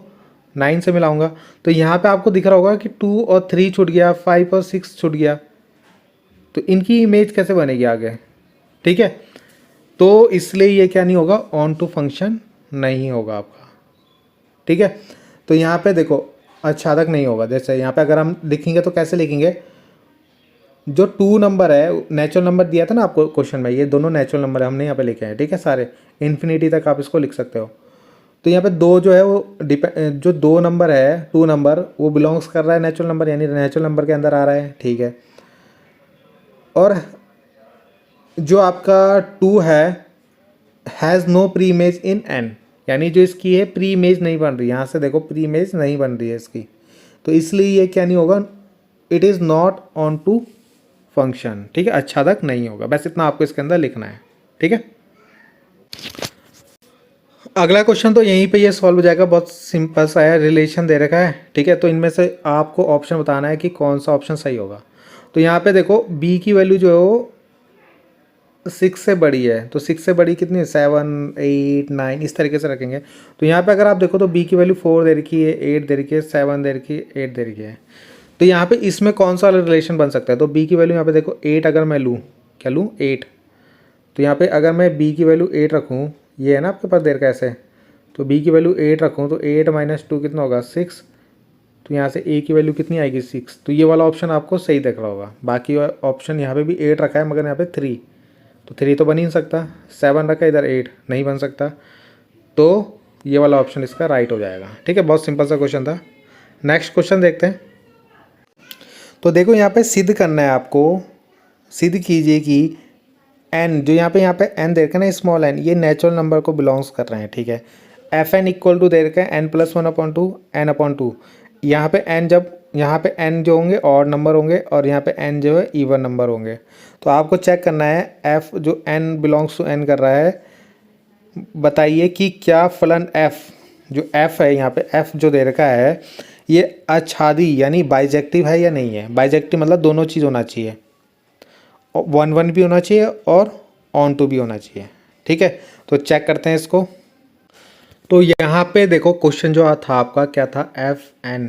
9 से मिलाऊंगा। तो यहाँ पे आपको दिख रहा होगा कि 2 और 3 छूट गया, 5 और 6 छूट गया, तो इनकी इमेज कैसे बनेगी आगे, ठीक है। तो इसलिए ये क्या नहीं होगा, ऑन टू फंक्शन नहीं होगा आपका, ठीक है। तो यहाँ पे देखो आच्छादक नहीं होगा। जैसे यहाँ पे अगर हम लिखेंगे तो कैसे लिखेंगे, जो 2 नंबर है नेचुरल नंबर दिया था ना आपको क्वेश्चन में, ये दोनों नेचुरल नंबर है, हमने यहाँ पे लिखे हैं, ठीक है, सारे इन्फिनिटी तक आप इसको लिख सकते हो। तो यहाँ पे 2 जो है वो जो 2 नंबर है 2 नंबर वो बिलोंग्स कर रहा है नेचुरल नंबर, यानी नेचुरल नंबर के अंदर आ रहा है, ठीक है। और जो आपका 2 है has no preimage in n, यानी जो इसकी है प्री इमेज नहीं बन रही, यहाँ से देखो प्री इमेज नहीं बन रही है इसकी, तो इसलिए ये क्या नहीं होगा, it is not onto function, ठीक है, आच्छादक नहीं होगा। बस इतना आपको इसके अंदर लिखना है, ठीक है। अगला क्वेश्चन तो यहीं पे ये सॉल्व हो जाएगा, बहुत सिंपल सा है, रिलेशन दे रखा है, ठीक है। तो इनमें से आपको ऑप्शन बताना है कि कौन सा ऑप्शन सही होगा। तो यहाँ पे देखो b की वैल्यू जो है वो 6 से बड़ी है, तो 6 से बड़ी कितनी है 7 8 9 इस तरीके से रखेंगे। तो यहाँ पे अगर आप देखो तो b की वैल्यू 4 दे रखी है, 8 दे रखी है, 7 दे रखी है, 8 दे रखी है। तो यहाँ पे इसमें कौन सा रिलेशन बन सकता है, तो b की वैल्यू यहाँ पे देखो 8 अगर मैं लूँ, क्या लूँ 8, तो यहाँ पे अगर मैं b की वैल्यू 8 रखूँ, ये है ना आपके पास देर का ऐसे, तो b की वैल्यू 8 रखूँ तो 8 माइनस 2 कितना होगा 6, तो यहाँ से a की वैल्यू कितनी आएगी 6, तो ये वाला ऑप्शन आपको सही दिख रहा होगा। बाकी ऑप्शन यहाँ पे भी 8 रखा है मगर यहाँ पे 3, तो 3 तो बन ही नहीं सकता, 7 रखा है इधर 8 नहीं बन सकता, तो ये वाला ऑप्शन इसका राइट हो जाएगा, ठीक है। बहुत सिंपल सा क्वेश्चन था। नेक्स्ट क्वेश्चन देखते हैं। तो देखो यहाँ पे सिद्ध करना है आपको, सिद्ध कीजिए कि n जो यहाँ पे n दे रखा है ना स्मॉल n, ये नेचुरल नंबर को बिलोंग्स कर रहे हैं, ठीक है। एफ एन इक्वल टू दे रखा है n+1/2 n/2। यहाँ पे n जब यहाँ पे n जो होंगे ऑड नंबर होंगे और यहाँ पे n जो है इवन नंबर होंगे। तो आपको चेक करना है f जो n बिलोंग्स टू n कर रहा है, बताइए कि क्या फलन f जो f है यहाँ पे f जो दे रखा है ये अछादी यानी बाइजेक्टिव है या नहीं है। बाइजेक्टिव मतलब दोनों चीज़ होना चाहिए, 1 भी होना चाहिए और ऑन टू भी होना चाहिए। ठीक है, तो चेक करते हैं इसको। तो यहाँ पे देखो क्वेश्चन जो था आपका क्या था, fn।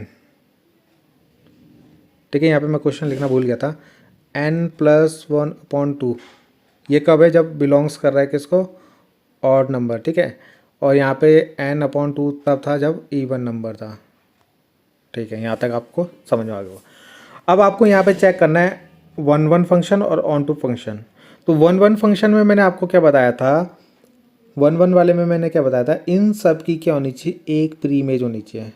ठीक है, यहाँ पे मैं क्वेश्चन लिखना भूल गया था। n+1/2 ये कब है, जब बिलोंग्स कर रहा है किसको, ऑड नंबर। ठीक है, और यहाँ पे n/2 तब था जब इवन नंबर था। ठीक है, यहाँ तक आपको समझ में आ गया। अब आपको यहाँ पे चेक करना है 1 फंक्शन और ऑन टू फंक्शन। तो 1 फंक्शन में मैंने आपको क्या बताया था, 1 वाले में मैंने क्या बताया था, इन सब की क्या होनी चाहिए, एक प्री इमेज होनी चाहिए।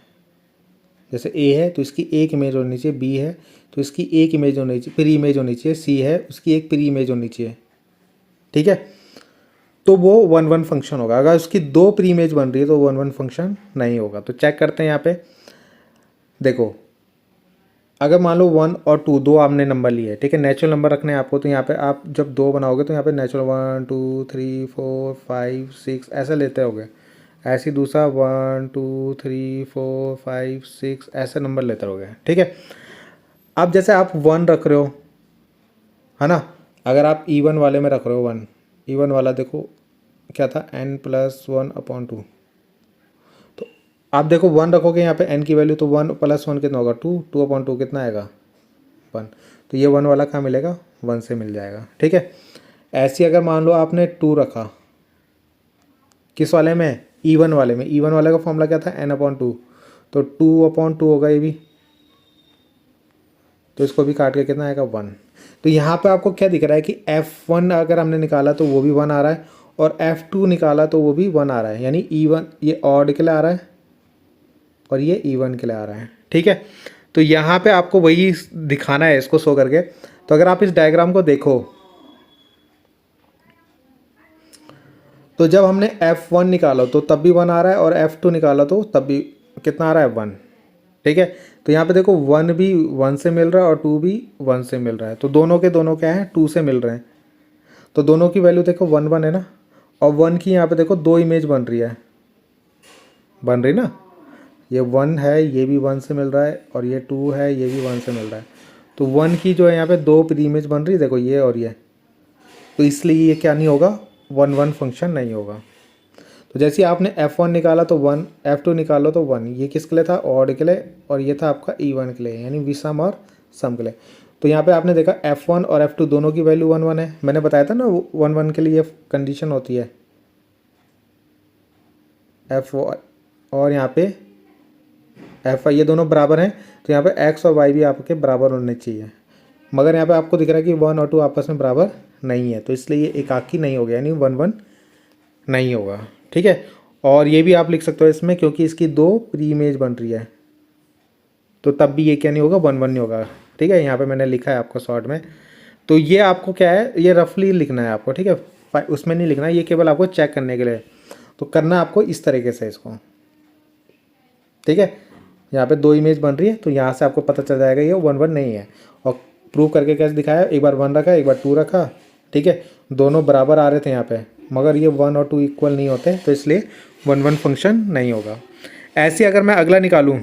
जैसे ए है तो इसकी एक इमेज होनी चाहिए, बी है तो इसकी एक इमेज होनी चाहिए, प्री इमेज होनी चाहिए, सी है उसकी एक प्री इमेज होनी चाहिए। ठीक है, तो वो 1 फंक्शन होगा। अगर उसकी 2 प्री इमेज बन रही है तो 1 फंक्शन नहीं होगा। तो चेक करते हैं यहाँ पे, देखो अगर मान लो 1 और 2 दो आपने नंबर लिए है, ठीक है, नेचुरल नंबर रखने हैं आपको, तो यहाँ पे आप जब 2 बनाओगे तो यहाँ पे नेचुरल 1 2 3 4 5 6 ऐसे लेते होगे। ऐसे ही दूसरा 1 2 3 4 5 6 ऐसे नंबर लेते रहोगे। ठीक है, अब जैसे आप 1 रख रहे हो है ना, अगर आप इवन वाले में रख रहे हो 1, इवन वाला देखो क्या था, n+1/2। तो आप देखो 1 रखोगे यहाँ पे n की वैल्यू, तो 1+1 कितना होगा, 2, 2/2 कितना आएगा 1। तो ये 1 वाला कहाँ मिलेगा, 1 से मिल जाएगा। ठीक है, ऐसी अगर मान लो आपने 2 रखा किस वाले में, इवन वाले में, इवन वाले का फॉर्मूला क्या था, n/2। तो 2/2 होगा ये भी, तो इसको भी काट के कितना आएगा 1। तो यहाँ पे आपको क्या दिख रहा है कि f1 अगर हमने निकाला तो वो भी 1 आ रहा है, और f2 निकाला तो वो भी 1 आ रहा है। यानी इवन ये ऑड के लिए आ रहा है और ये इवन के लिए आ रहा है। ठीक है, तो यहाँ पे आपको वही दिखाना है इसको शो करके। तो अगर आप इस डायग्राम को देखो तो जब हमने f1 निकाला तो तब भी 1 आ रहा है, और f2 निकाला तो तब भी कितना आ रहा है 1। ठीक है, तो यहाँ पे देखो 1 भी 1 से मिल रहा है और 2 भी 1 से मिल रहा है। तो दोनों के दोनों क्या है, 2 से मिल रहे हैं। तो दोनों की वैल्यू देखो 1 1 है ना, और 1 की यहाँ पे देखो 2 इमेज बन रही है, बन रही ना, ये 1 है ये भी 1 से मिल रहा है, और ये 2 है ये भी 1 से मिल रहा है। तो 1 की जो है यहाँ पे 2 प्री इमेज बन रही है, देखो ये और ये। तो इसलिए ये क्या नहीं होगा, 1 फंक्शन नहीं होगा। तो जैसे आपने f1 निकाला तो 1, f2 निकालो तो 1। ये किसके लिए था, ऑड के लिए, और ये था आपका इवन के लिए, यानी विषम और सम के लिए। तो यहाँ पे आपने देखा f1 और f2 दोनों की वैल्यू 1 1 है। मैंने बताया था ना 1 1 के लिए कंडीशन होती है f, और यहाँ पे f ये दोनों बराबर हैं, तो यहाँ पे x और y भी आपके बराबर होने चाहिए। मगर यहाँ पे आपको दिख रहा है कि 1 और 2 आपस में बराबर नहीं है, तो इसलिए ये एकाकी नहीं हो गया, यानी 1 1 नहीं होगा। ठीक है, और ये भी आप लिख सकते हो इसमें, क्योंकि इसकी 2 प्री इमेज बन रही है, तो तब भी ये क्या नहीं होगा, 1 1 नहीं होगा। ठीक है, यहाँ पे मैंने लिखा है आपको शॉर्ट में। तो ये आपको क्या है, ये रफली लिखना है आपको। ठीक है, उसमें नहीं लिखना, ये केवल आपको चेक करने के लिए। तो करना आपको इस तरीके से इसको। ठीक है, यहाँ पे 2 इमेज बन रही है, तो यहाँ से आपको पता चल जाएगा ये 1 1 नहीं है। और प्रूव करके कैसे दिखाया, एक बार 1 रखा एक बार 2 रखा। ठीक है, दोनों बराबर आ रहे थे यहाँ पे, मगर ये 1 और 2 इक्वल नहीं होते, तो इसलिए 1 1 फंक्शन नहीं होगा। ऐसे अगर मैं अगला निकालूं,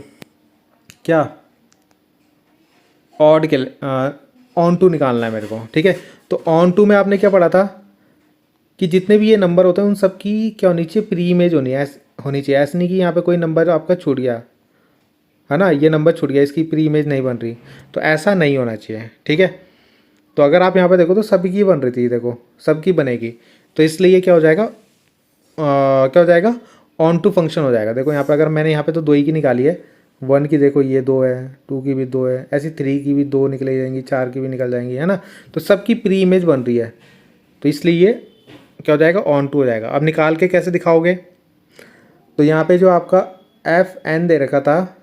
क्या ऑड के ऑन टू निकालना है मेरे को। ठीक है, तो ऑन टू में आपने क्या पढ़ा था कि जितने भी ये नंबर होते हैं उन सब की क्या होनी चाहिए, प्री इमेज होनी चाहिए। ऐसे नहीं कि यहाँ पे कोई नंबर आपका छूट गया है ना, ये नंबर छूट गया, इसकी प्री इमेज नहीं बन रही, तो ऐसा नहीं होना चाहिए। ठीक है, तो अगर आप यहाँ पे देखो तो सबकी बन रही थी, देखो सबकी बनेगी, तो इसलिए ये क्या हो जाएगा, क्या हो जाएगा, ऑन टू फंक्शन हो जाएगा। देखो यहाँ पे अगर मैंने यहाँ पे तो 2 ही की निकाली है, 1 की देखो ये 2 है, 2 की भी 2 है, ऐसी 3 की भी 2 निकल जाएंगी, 4 की भी निकल जाएंगी, है ना। तो सबकी प्री इमेज बन रही है, तो इसलिए ये क्या हो जाएगा, ऑन टू हो जाएगा। अब निकाल के कैसे दिखाओगे, तो यहाँ पे जो आपका fn दे रखा था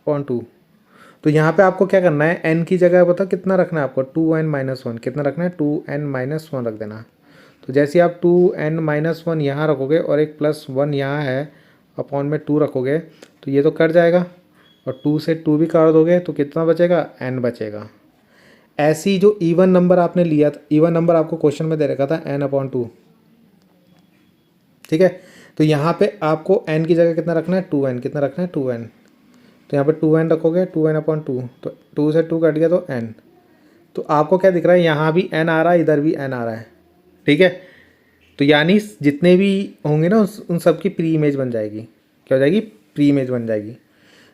ऑन टू, तो यहाँ पे आपको क्या करना है, n की जगह पता कितना रखना है आपको, 2n - 1। कितना रखना है, 2n - 1 रख देना। तो जैसे आप 2n-1 यहाँ रखोगे और एक +1 यहाँ है, अपॉन में 2 रखोगे तो ये तो कट जाएगा, और 2 से 2 भी काट दोगे तो कितना बचेगा, n बचेगा। ऐसी जो इवन नंबर आपने लिया था, इवन नंबर आपको क्वेश्चन में दे रखा था n/2, ठीक है। तो यहाँ पे आपको n की जगह कितना रखना है, 2n, कितना रखना है, 2n। तो यहाँ पे 2n रखोगे, 2n/2, तो 2 से 2 कट गया तो n। तो आपको क्या दिख रहा है, यहाँ भी n आ रहा है, इधर भी n आ रहा है, ठीक है। तो यानी जितने भी होंगे ना उन सब की प्री इमेज बन जाएगी, क्या हो जाएगी, प्री इमेज बन जाएगी।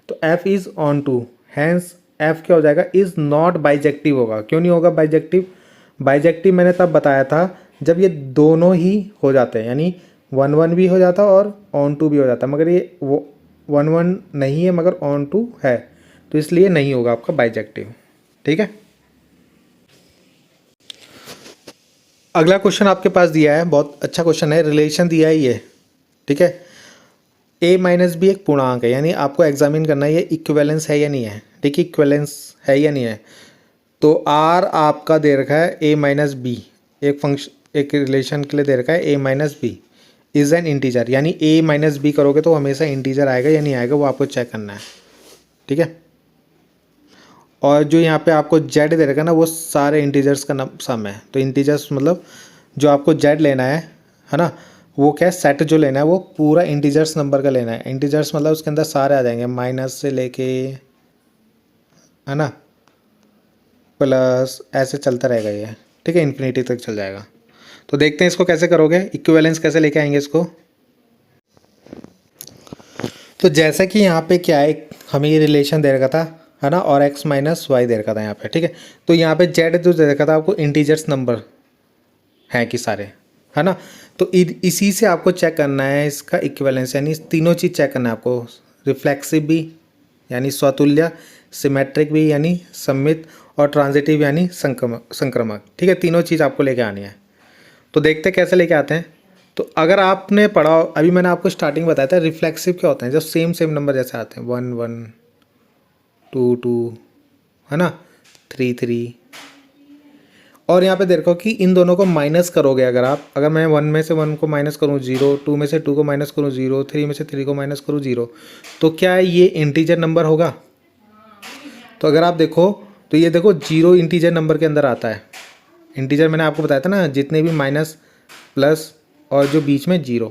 तो f is onto, hence f क्या हो जाएगा, इज़ नॉट बाइजेक्टिव होगा। क्यों नहीं होगा बाइजेक्टिव, बाइजेक्टिव मैंने तब बताया था जब ये दोनों ही हो जाते हैं, यानी 1-1 भी हो जाता और ऑन टू भी हो जाता, मगर ये वो 1-1 नहीं है मगर ऑन टू है, तो इसलिए नहीं होगा आपका बाइजेक्टिव, ठीक है। अगला क्वेश्चन आपके पास दिया है, बहुत अच्छा क्वेश्चन है, रिलेशन दिया है ये, ठीक है। a-b एक पूर्णांक है, यानी आपको एग्जामिन करना है ये इक्विवेलेंस है या नहीं है, ठीक है, इक्विवेलेंस है या नहीं है। तो r आपका दे रखा है a-b, एक फंक्शन, एक रिलेशन के लिए दे रखा है a-b इज़ एन इंटीजर, यानी a-b करोगे तो हमेशा इंटीजर आएगा या नहीं आएगा वो आपको चेक करना है, ठीक है। और जो यहाँ पे आपको z दे रखा है ना, वो सारे इंटीजर्स का सम है। तो इंटीजर्स मतलब जो आपको z लेना है ना, वो क्या है, सेट जो लेना है वो पूरा इंटीजर्स नंबर का लेना है। इंटीजर्स मतलब उसके अंदर सारे आ जाएंगे, माइनस से लेके, है ना, प्लस, ऐसे चलता रहेगा ये, ठीक है, इन्फिनिटी तक चल जाएगा। तो देखते हैं इसको कैसे करोगे, इक्विवेलेंस कैसे लेके आएंगे इसको। तो जैसा कि यहाँ पे क्या है, हमें ये रिलेशन दे रखा था, है ना, और x - y दे रखा था यहाँ पे, ठीक है। तो यहाँ पे z जो दे रखा था आपको इंटीजर्स नंबर हैं कि सारे, है ना। तो इसी से आपको चेक करना है इसका इक्विवेलेंस, यानी तीनों चीज़ चेक करना है आपको, रिफ्लेक्सिव भी यानी स्वतुल्य, सिमेट्रिक भी यानी सममित, और ट्रांजिटिव यानी संक्रमक, ठीक है। तीनों चीज़ आपको लेके आनी है। तो देखते कैसे लेके आते हैं। तो अगर आपने पढ़ा, अभी मैंने आपको स्टार्टिंग बताया था रिफ्लेक्सिव क्या होता है, जब सेम नंबर जैसे आते हैं, 1-1, 2-2, है ना, 3-3, और यहाँ पे देखो कि इन दोनों को माइनस करोगे अगर मैं 1 में से 1 को माइनस करूँ 0, 2 में से 2 को माइनस करूँ 0, 3 में से 3 को माइनस करूँ 0, तो क्या ये इंटीजर नंबर होगा। तो अगर आप देखो तो ये देखो 0 इंटीजर नंबर के अंदर आता है। इंटीजर मैंने आपको बताया था ना, जितने भी माइनस, प्लस और जो बीच में 0,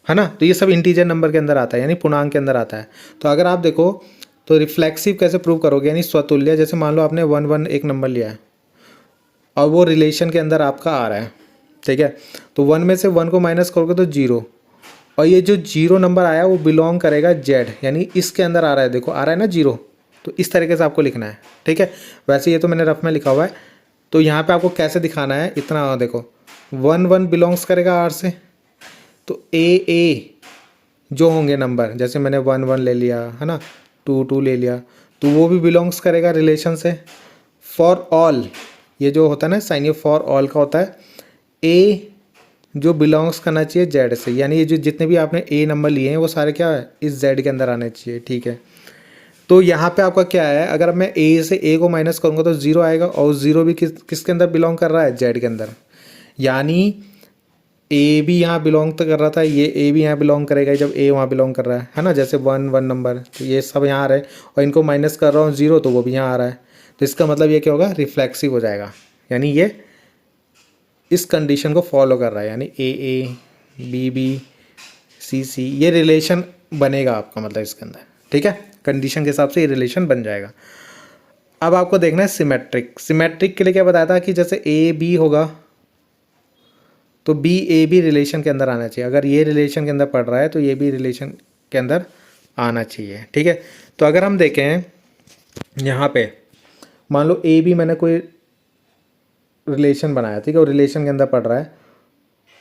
है ना, तो ये सब इंटीजर नंबर के अंदर आता है, यानी पूर्णांक के अंदर आता है। तो अगर आप देखो तो रिफ्लेक्सिव कैसे प्रूव करोगे, यानी स्वतुल्य, जैसे मान लो आपने 1-1 एक नंबर लिया है और वो रिलेशन के अंदर आपका आ रहा है, ठीक है। तो 1 में से 1 को माइनस करोगे तो 0, और ये जो 0 नंबर आया वो बिलोंग करेगा z, यानी इसके अंदर आ रहा है, देखो आ रहा है ना 0, तो इस तरीके से आपको लिखना है, ठीक है। वैसे ये तो मैंने रफ में लिखा हुआ है, तो यहाँ पे आपको कैसे दिखाना है, इतना देखो 1-1 बिलोंग्स करेगा r से, तो a जो होंगे नंबर, जैसे मैंने 1-1 ले लिया, है ना, 2-2 ले लिया, तो वो भी बिलोंग्स करेगा रिलेशन से। फॉर ऑल, ये जो होता है ना साइन, ये फॉर ऑल का होता है, a जो बिलोंग्स करना चाहिए z से, यानी ये जो जितने भी आपने a नंबर लिए हैं वो सारे क्या है, इस z के अंदर आने चाहिए, ठीक है। तो यहाँ पे आपका क्या है, अगर मैं a से a को माइनस करूँगा तो 0 आएगा, और 0 भी किसके अंदर बिलोंग कर रहा है, z के अंदर, यानी a भी यहाँ बिलोंग तो कर रहा था, ये a भी यहाँ बिलोंग करेगा जब a वहाँ बिलोंग कर रहा है ना, जैसे 1-1 नंबर, तो ये सब यहाँ आ रहे हैं, और इनको माइनस कर रहा हूँ 0, तो वो भी यहाँ आ रहा है। तो इसका मतलब ये क्या होगा, रिफ्लेक्सिव हो जाएगा, यानी ये इस कंडीशन को फॉलो कर रहा है, यानी a b c ये रिलेशन बनेगा आपका, मतलब इसके अंदर, ठीक है, कंडीशन के हिसाब से ये रिलेशन बन जाएगा। अब आपको देखना है सिमेट्रिक। सिमेट्रिक के लिए क्या बताया था कि जैसे a b होगा तो b a b रिलेशन के अंदर आना चाहिए, अगर ये रिलेशन के अंदर पड़ रहा है तो ये भी रिलेशन के अंदर आना चाहिए, ठीक है। तो अगर हम देखें यहाँ पे, मान लो a b मैंने कोई रिलेशन बनाया, ठीक है, और रिलेशन के अंदर पड़ रहा है,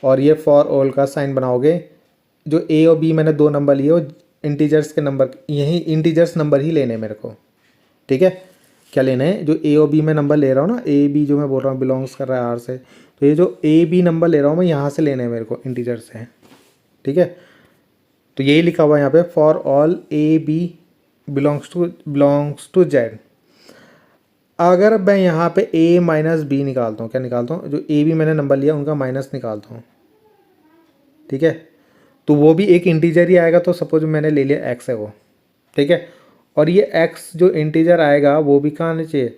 और ये फॉर ऑल का साइन बनाओगे, जो a और b मैंने 2 नंबर लिए, वो इंटीजर्स के नंबर, यही इंटीजर्स नंबर ही लेने मेरे को, ठीक है। क्या लेना है, जो a और b में नंबर ले रहा हूँ ना, a b जो मैं बोल रहा हूँ बिलोंग्स कर रहा है r से, तो ये जो a b नंबर ले रहा हूँ मैं यहाँ से लेने हैं मेरे को, इंटीजर से, ठीक है। तो यही लिखा हुआ है यहाँ पे, for all a b belongs to z। अगर मैं यहाँ पे a माइनस बी निकालता हूँ, क्या निकालता हूँ, जो a भी मैंने नंबर लिया उनका माइनस निकालता हूँ, ठीक है, तो वो भी एक इंटीजर ही आएगा। तो सपोज मैंने ले लिया x है वो, ठीक है, और ये x जो इंटीजर आएगा वो भी कहाँ आना चाहिए,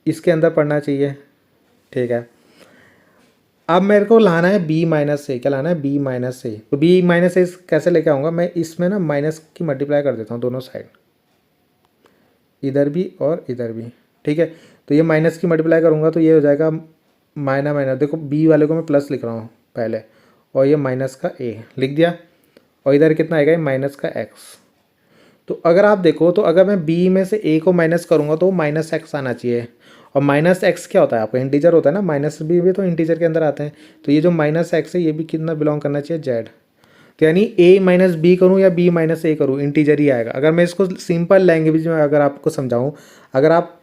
इसके अंदर पढ़ना चाहिए, ठीक है। अब मेरे को लाना है b माइनस ए, क्या लाना है, b माइनस ए। तो b माइनस ए कैसे लेके आऊँगा मैं, इसमें ना माइनस की मल्टीप्लाई कर देता हूँ दोनों साइड, इधर भी और इधर भी, ठीक है। तो ये माइनस की मल्टीप्लाई करूँगा तो ये हो जाएगा माइनस माइनस, देखो b वाले को मैं प्लस लिख रहा हूँ पहले, और ये माइनस का a लिख दिया, और इधर कितना आएगा, ये माइनस का x। तो अगर आप देखो तो अगर मैं b में से a को माइनस करूँगा तो माइनस x आना चाहिए, और माइनस एक्स क्या होता है आपका, इंटीजर होता है ना, माइनस बी भी तो इंटीजर के अंदर आते हैं। तो ये जो माइनस एक्स है ये भी कितना बिलोंग करना चाहिए, जेड। तो यानी a माइनस बी करूँ या b माइनस ए करूँ, इंटीजर ही आएगा। अगर मैं इसको सिंपल लैंग्वेज में अगर आपको समझाऊँ, अगर आप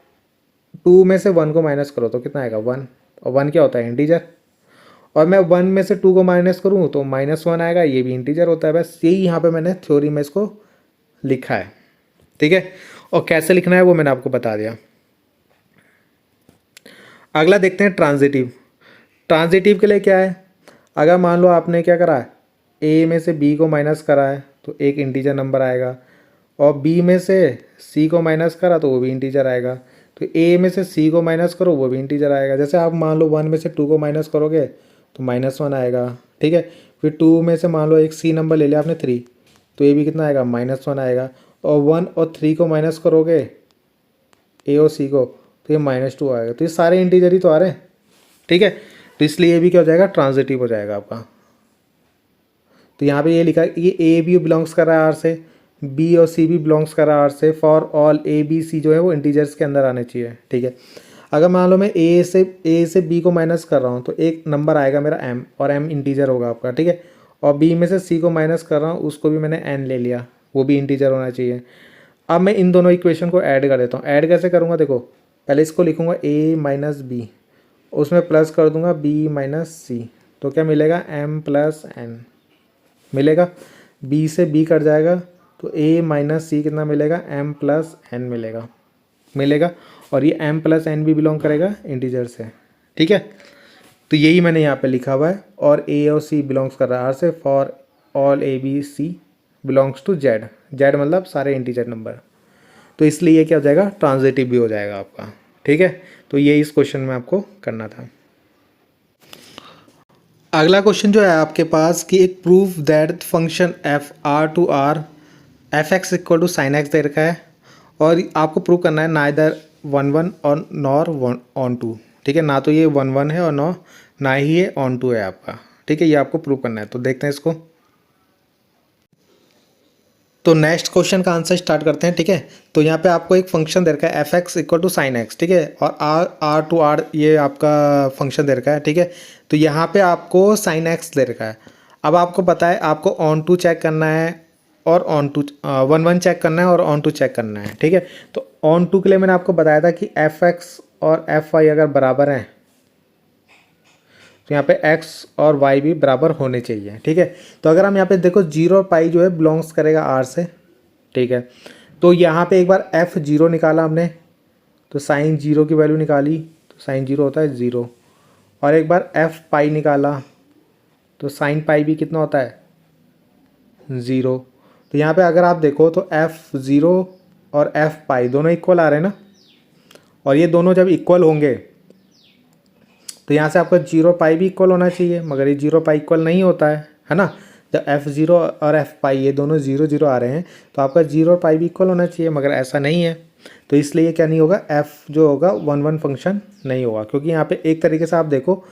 2 में से 1 को माइनस करो तो कितना आएगा, 1, और 1 क्या होता है, इंटीजर। और मैं 1 में से 2 को माइनस करूँ तो -1 आएगा, ये भी इंटीजर होता है। बस यही यहाँ पे मैंने थ्योरी में इसको लिखा है, ठीक है। और कैसे लिखना है वो मैंने आपको बता दिया। अगला देखते हैं ट्रांजिटिव। ट्रांजिटिव के लिए क्या है, अगर मान लो आपने क्या करा है, a में से b को माइनस करा है तो एक इंटीजर नंबर आएगा, और b में से c को माइनस करा तो वो भी इंटीजर आएगा। तो a में से c को माइनस करो वो भी इंटीजर आएगा। जैसे आप मान लो 1 में से 2 को माइनस करोगे तो -1 आएगा, ठीक है। फिर 2 में से मान लो एक c नंबर ले लिया आपने 3, तो ये भी कितना आएगा, -1 आएगा। और 1 और 3 को माइनस करोगे a और c को तो ये -2 आएगा। तो ये सारे इंटीजर ही तो आ रहे हैं, ठीक है। तो इसलिए ये भी क्या हो जाएगा, ट्रांजिटिव हो जाएगा आपका। तो यहाँ पे ये लिखा है ये ए भी बिलोंग्स कर रहा है आर से, बी और सी भी बिलोंग्स कर रहा है आर से। For all A B C जो है वो इंटीजर्स के अंदर आने चाहिए, ठीक है। अगर मान लो मैं ए से बी को माइनस कर रहा हूँ तो एक नंबर आएगा मेरा एम, और एम इंटीजर होगा आपका, ठीक है। और बी में से सी को माइनस कर रहा हूँ, उसको भी मैंने एन ले लिया, वो भी इंटीजर होना चाहिए। अब मैं इन दोनों इक्वेशन को ऐड कर देता हूँ। ऐड कैसे करूँगा, देखो पहले इसको लिखूँगा a माइनस बी, उसमें प्लस कर दूंगा b माइनस सी, तो क्या मिलेगा, m प्लस एन मिलेगा। b से b कट जाएगा तो a माइनस सी कितना मिलेगा, m प्लस एन मिलेगा। और ये m प्लस एन भी बिलोंग करेगा इंटीजर से, ठीक है। तो यही मैंने यहाँ पे लिखा हुआ है। और a और c बिलोंग्स कर रहा है r से। For all a b c belongs to z, z मतलब सारे इंटीजर नंबर। तो इसलिए ये क्या हो जाएगा, ट्रांजिटिव भी हो जाएगा आपका, ठीक है। तो ये इस क्वेश्चन में आपको करना था। अगला क्वेश्चन जो है आपके पास कि एक proof that function F R to R F x equal to sine X दे रखा है, और आपको प्रूव करना है नाइदर 1 और नॉर ऑन टू, ठीक है। ना तो ये 1 है और ना ही ये ऑन टू है आपका, ठीक है। ये आपको प्रूव करना है। तो देखते हैं इसको। तो नेक्स्ट क्वेश्चन का आंसर स्टार्ट करते हैं, ठीक है। तो यहाँ पे आपको एक फंक्शन दे रखा है f x equal to sine x, ठीक है। और आर टू आर ये आपका फंक्शन दे रखा है, ठीक है। तो यहाँ पे आपको साइन एक्स दे रखा है। अब आपको पता है आपको ऑन टू चेक करना है और ऑन टू 1 चेक करना है और ऑन टू चेक करना है, ठीक है। तो ऑन टू के लिए मैंने आपको बताया था कि एफ एक्स और एफ वाई अगर बराबर हैं तो यहाँ पे x और y भी बराबर होने चाहिए, ठीक है। तो अगर हम यहाँ पे देखो 0 पाई जो है बिलोंग्स करेगा r से, ठीक है। तो यहाँ पे एक बार f0 निकाला हमने तो साइन 0 की वैल्यू निकाली, तो साइन 0 होता है 0। और एक बार f पाई निकाला तो साइन पाई भी कितना होता है 0। तो यहाँ पे अगर आप देखो तो f0 और f पाई दोनों इक्वल आ रहे हैं ना, और ये दोनों जब इक्वल होंगे तो यहाँ से आपका 0 पाई भी इक्वल होना चाहिए, मगर ये 0 पाई इक्वल नहीं होता है ना। जब f0 और f पाई ये दोनों 0 0 आ रहे हैं तो आपका 0 पाई भी इक्वल होना चाहिए, मगर ऐसा नहीं है। तो इसलिए क्या नहीं होगा, f जो होगा 1 1 फंक्शन नहीं होगा। क्योंकि यहाँ पे एक तरीके से आप देखो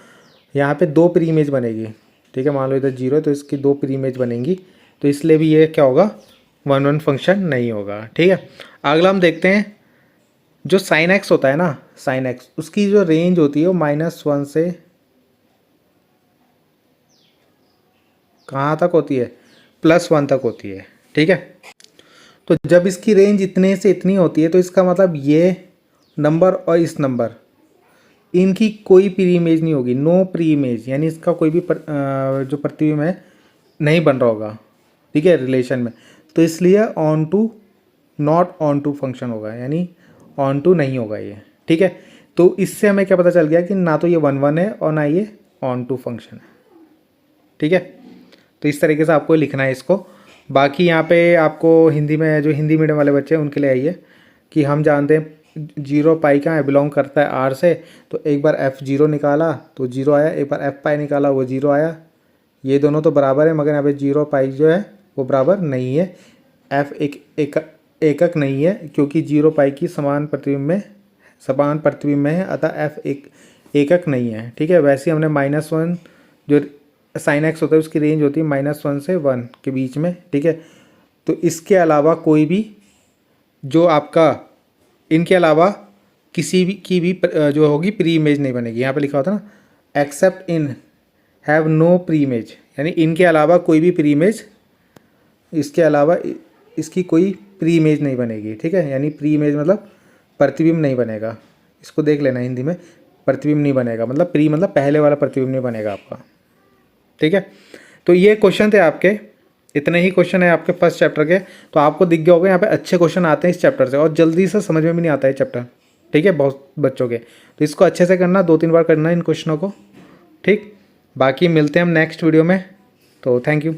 यहाँ पे 2 प्री इमेज बनेगी, ठीक है। मान लो इधर 0 है तो इसकी 2 प्री इमेज बनेंगी, तो इसलिए भी ये क्या होगा, 1 1 फंक्शन नहीं होगा, ठीक है। अगला हम देखते हैं जो साइन एक्स होता है ना, साइन एक्स उसकी जो रेंज होती है वो -1 से कहाँ तक होती है, +1 तक होती है, ठीक है। तो जब इसकी रेंज इतने से इतनी होती है तो इसका मतलब ये नंबर और इस नंबर इनकी कोई प्री इमेज नहीं होगी, नो प्री इमेज, यानी इसका कोई भी जो प्रतिबिंब है नहीं बन रहा होगा, ठीक है, रिलेशन में। तो इसलिए onto not onto function होगा, यानी ऑन टू नहीं होगा ये, ठीक है। तो इससे हमें क्या पता चल गया कि ना तो ये 1 1 है और ना ये ऑन टू फंक्शन है, ठीक है। तो इस तरीके से आपको लिखना है इसको। बाकी यहाँ पे आपको हिंदी में, जो हिंदी मीडियम वाले बच्चे हैं उनके लिए आइए कि हम जानते हैं 0 पाई कहाँ है, बिलोंग करता है आर से। तो एक बार F0 निकाला तो 0 आया, एक बार F पाई निकाला वो 0 आया। ये दोनों तो बराबर है, मगर यहाँ पे 0 पाई जो है वो बराबर नहीं है। F एकक नहीं है, क्योंकि 0 पाई की समान प्रतिबिंब में है, अतः F एकक नहीं है, ठीक है। वैसे ही हमने -1 जो साइन एक्स होता है उसकी रेंज होती है -1 से 1 के बीच में, ठीक है। तो इसके अलावा कोई भी जो आपका, इनके अलावा किसी भी की भी जो होगी प्री इमेज नहीं बनेगी। यहाँ पे लिखा होता है ना, except in have no preimage, यानी इनके अलावा कोई भी प्री इमेज, इसके अलावा इसकी कोई प्री इमेज नहीं बनेगी, ठीक है। यानी प्री इमेज मतलब प्रतिबिंब नहीं बनेगा, इसको देख लेना हिंदी में, प्रतिबिंब नहीं बनेगा मतलब प्री मतलब पहले वाला प्रतिबिंब नहीं बनेगा आपका, ठीक है। तो ये क्वेश्चन थे आपके, इतने ही क्वेश्चन है आपके फर्स्ट चैप्टर के। तो आपको दिख गया होगा यहाँ पे अच्छे क्वेश्चन आते हैं इस चैप्टर से, और जल्दी से समझ में भी नहीं आता है चैप्टर, ठीक है, बहुत बच्चों के। तो इसको अच्छे से करना, 2-3 बार करना इन क्वेश्चनों को, ठीक। बाकी मिलते हैं हम नेक्स्ट वीडियो में, तो थैंक यू।